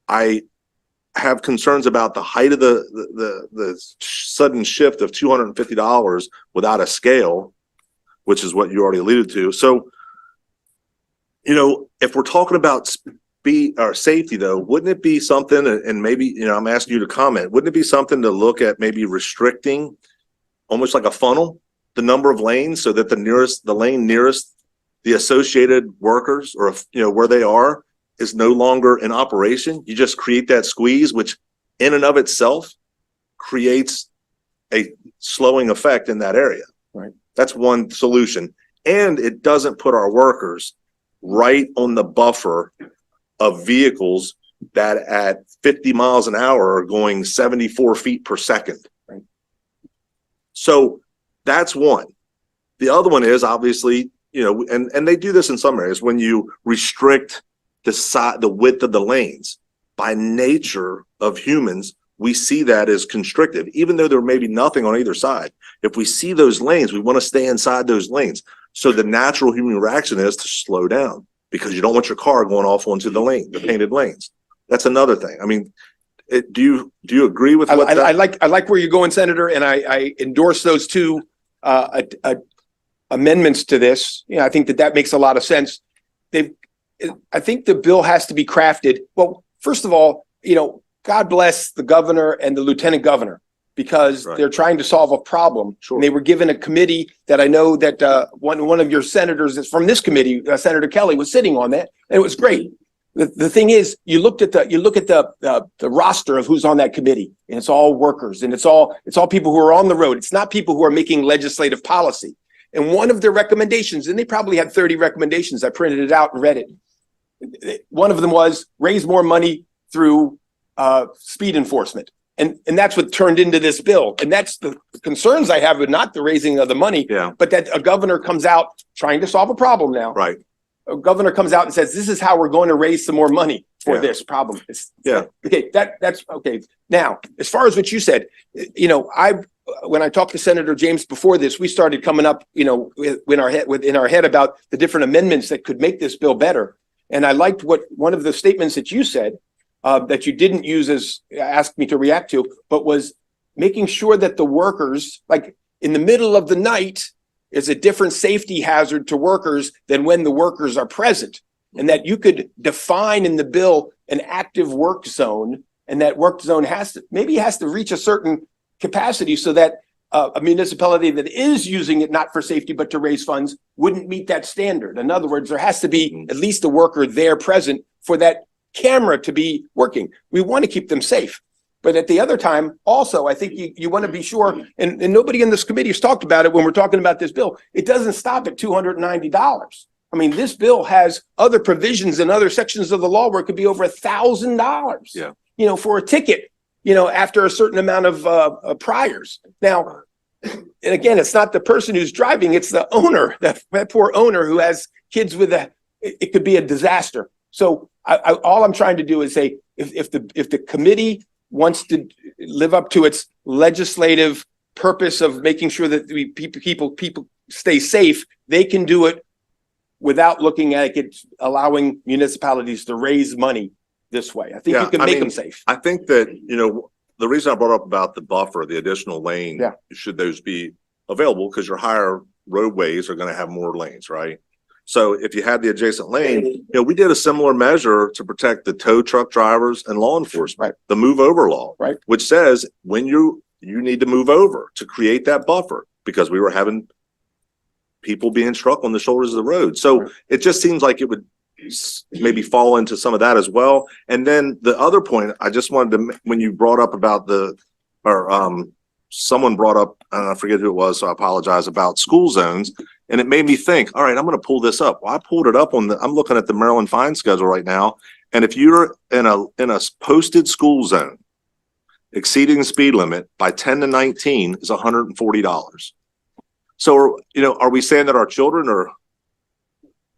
I have concerns about the height of the sudden shift of $250 without a scale, which is what you already alluded to. So, you know, if we're talking about speed or safety, though, wouldn't it be something, and maybe, you know, I'm asking you to comment, wouldn't it be something to look at maybe restricting, almost like a funnel, the number of lanes, so that the lane nearest the associated workers, or, you know, where they are, is no longer in operation? You just create that squeeze, which in and of itself creates a slowing effect in that area. Right. That's one solution. And it doesn't put our workers right on the buffer of vehicles that at 50 miles an hour are going 74 feet per second. Right. So that's one. The other one is obviously, you know, and they do this in some areas, when you restrict the width of the lanes. By nature of humans, we see that as constrictive, even though there may be nothing on either side. If we see those lanes, we want to stay inside those lanes. So the natural human reaction is to slow down, because you don't want your car going off onto the painted lanes. That's another thing. I mean, do you agree with what I like where you're going, Senator, and I endorse those two amendments to this. You know, I think that makes a lot of sense. I think the bill has to be crafted. Well, first of all, you know, God bless the governor and the lieutenant governor, because they're trying to solve a problem. Sure. And they were given a committee that I know that one of your senators from this committee, Senator Kelly, was sitting on that, and it was great. The thing is, you look at the roster of who's on that committee, and it's all workers, and it's all people who are on the road. It's not people who are making legislative policy. And one of their recommendations, and they probably had 30 recommendations, I printed it out and read it. One of them was raise more money through speed enforcement. And that's what turned into this bill. And that's the concerns I have with not the raising of the money, but that a governor comes out trying to solve a problem now. Right. A governor comes out and says, this is how we're going to raise some more money for this problem. Okay, that's okay. Now, as far as what you said, you know, when I talked to Senator James before this, we started coming up, you know, in our head about the different amendments that could make this bill better. And I liked one of the statements that you said, that you didn't use as asked me to react to, but was making sure that the workers, like in the middle of the night, is a different safety hazard to workers than when the workers are present. And that you could define in the bill an active work zone, and that work zone has to reach a certain capacity, so that a municipality that is using it not for safety but to raise funds wouldn't meet that standard. In other words, there has to be at least a worker there present for that camera to be working. We want to keep them safe. But at the other time, also, I think you want to be sure, and nobody in this committee has talked about it when we're talking about this bill, it doesn't stop at $290. I mean, this bill has other provisions in other sections of the law where it could be over $1,000, you know, for a ticket, you know, after a certain amount of priors. Now, and again, it's not the person who's driving, it's the owner, that poor owner who has kids with it could be a disaster. So all I'm trying to do is say, if the committee wants to live up to its legislative purpose of making sure that people stay safe, they can do it without looking at it, allowing municipalities to raise money this way. I think you can make them safe. I think that, the reason I brought up about the buffer, the additional lane, Yeah. should those be available, because your higher roadways are going to have more lanes, right? So if you had the adjacent lane, we did a similar measure to protect the tow truck drivers and law enforcement, the move over law, right? Which says when you need to move over to create that buffer, because we were having people being struck on the shoulders of the road. So it just seems like it would maybe fall into some of that as well. And then the other point I just wanted to, when you brought up about someone brought up, I forget who it was, so I apologize, about school zones. And it made me think, all right, I'm going to pull this up. Well, I pulled it up I'm looking at the Maryland fine schedule right now. And if you're in a posted school zone, exceeding the speed limit by 10 to 19 is $140. So, are we saying that our children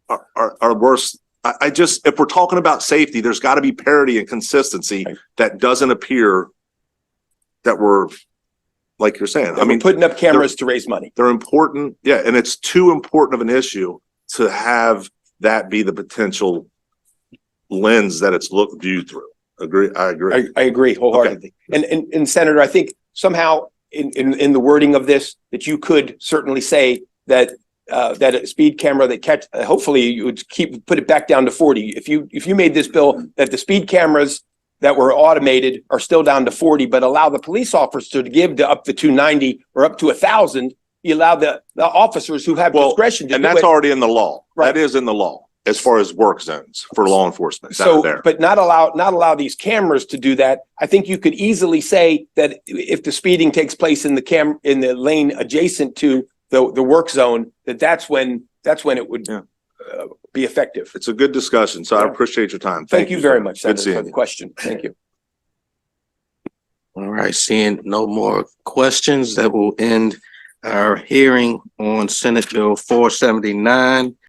are worse? I just, if we're talking about safety, there's got to be parity and consistency that doesn't appear that we're, like you're saying. I mean, putting up cameras to raise money. They're important. Yeah. And it's too important of an issue to have that be the potential lens that it's viewed through. Agree. I agree. I agree wholeheartedly. Okay. And Senator, I think somehow in the wording of this, that you could certainly say that that a speed camera that hopefully you would put it back down to 40. If you made this bill that the speed cameras that were automated are still down to 40, but allow the police officer to give to up to 290 or up to 1,000, you allow the officers who have discretion to do it. And that's already in the law. Right. That is in the law as far as work zones for law enforcement. So, but not allow these cameras to do that. I think you could easily say that if the speeding takes place in the lane adjacent to the work zone, that's when it would be effective. It's a good discussion. So I appreciate your time. Thank you very much, Senator, for the question. Thank you. All right, seeing no more questions, that will end our hearing on Senate Bill 479.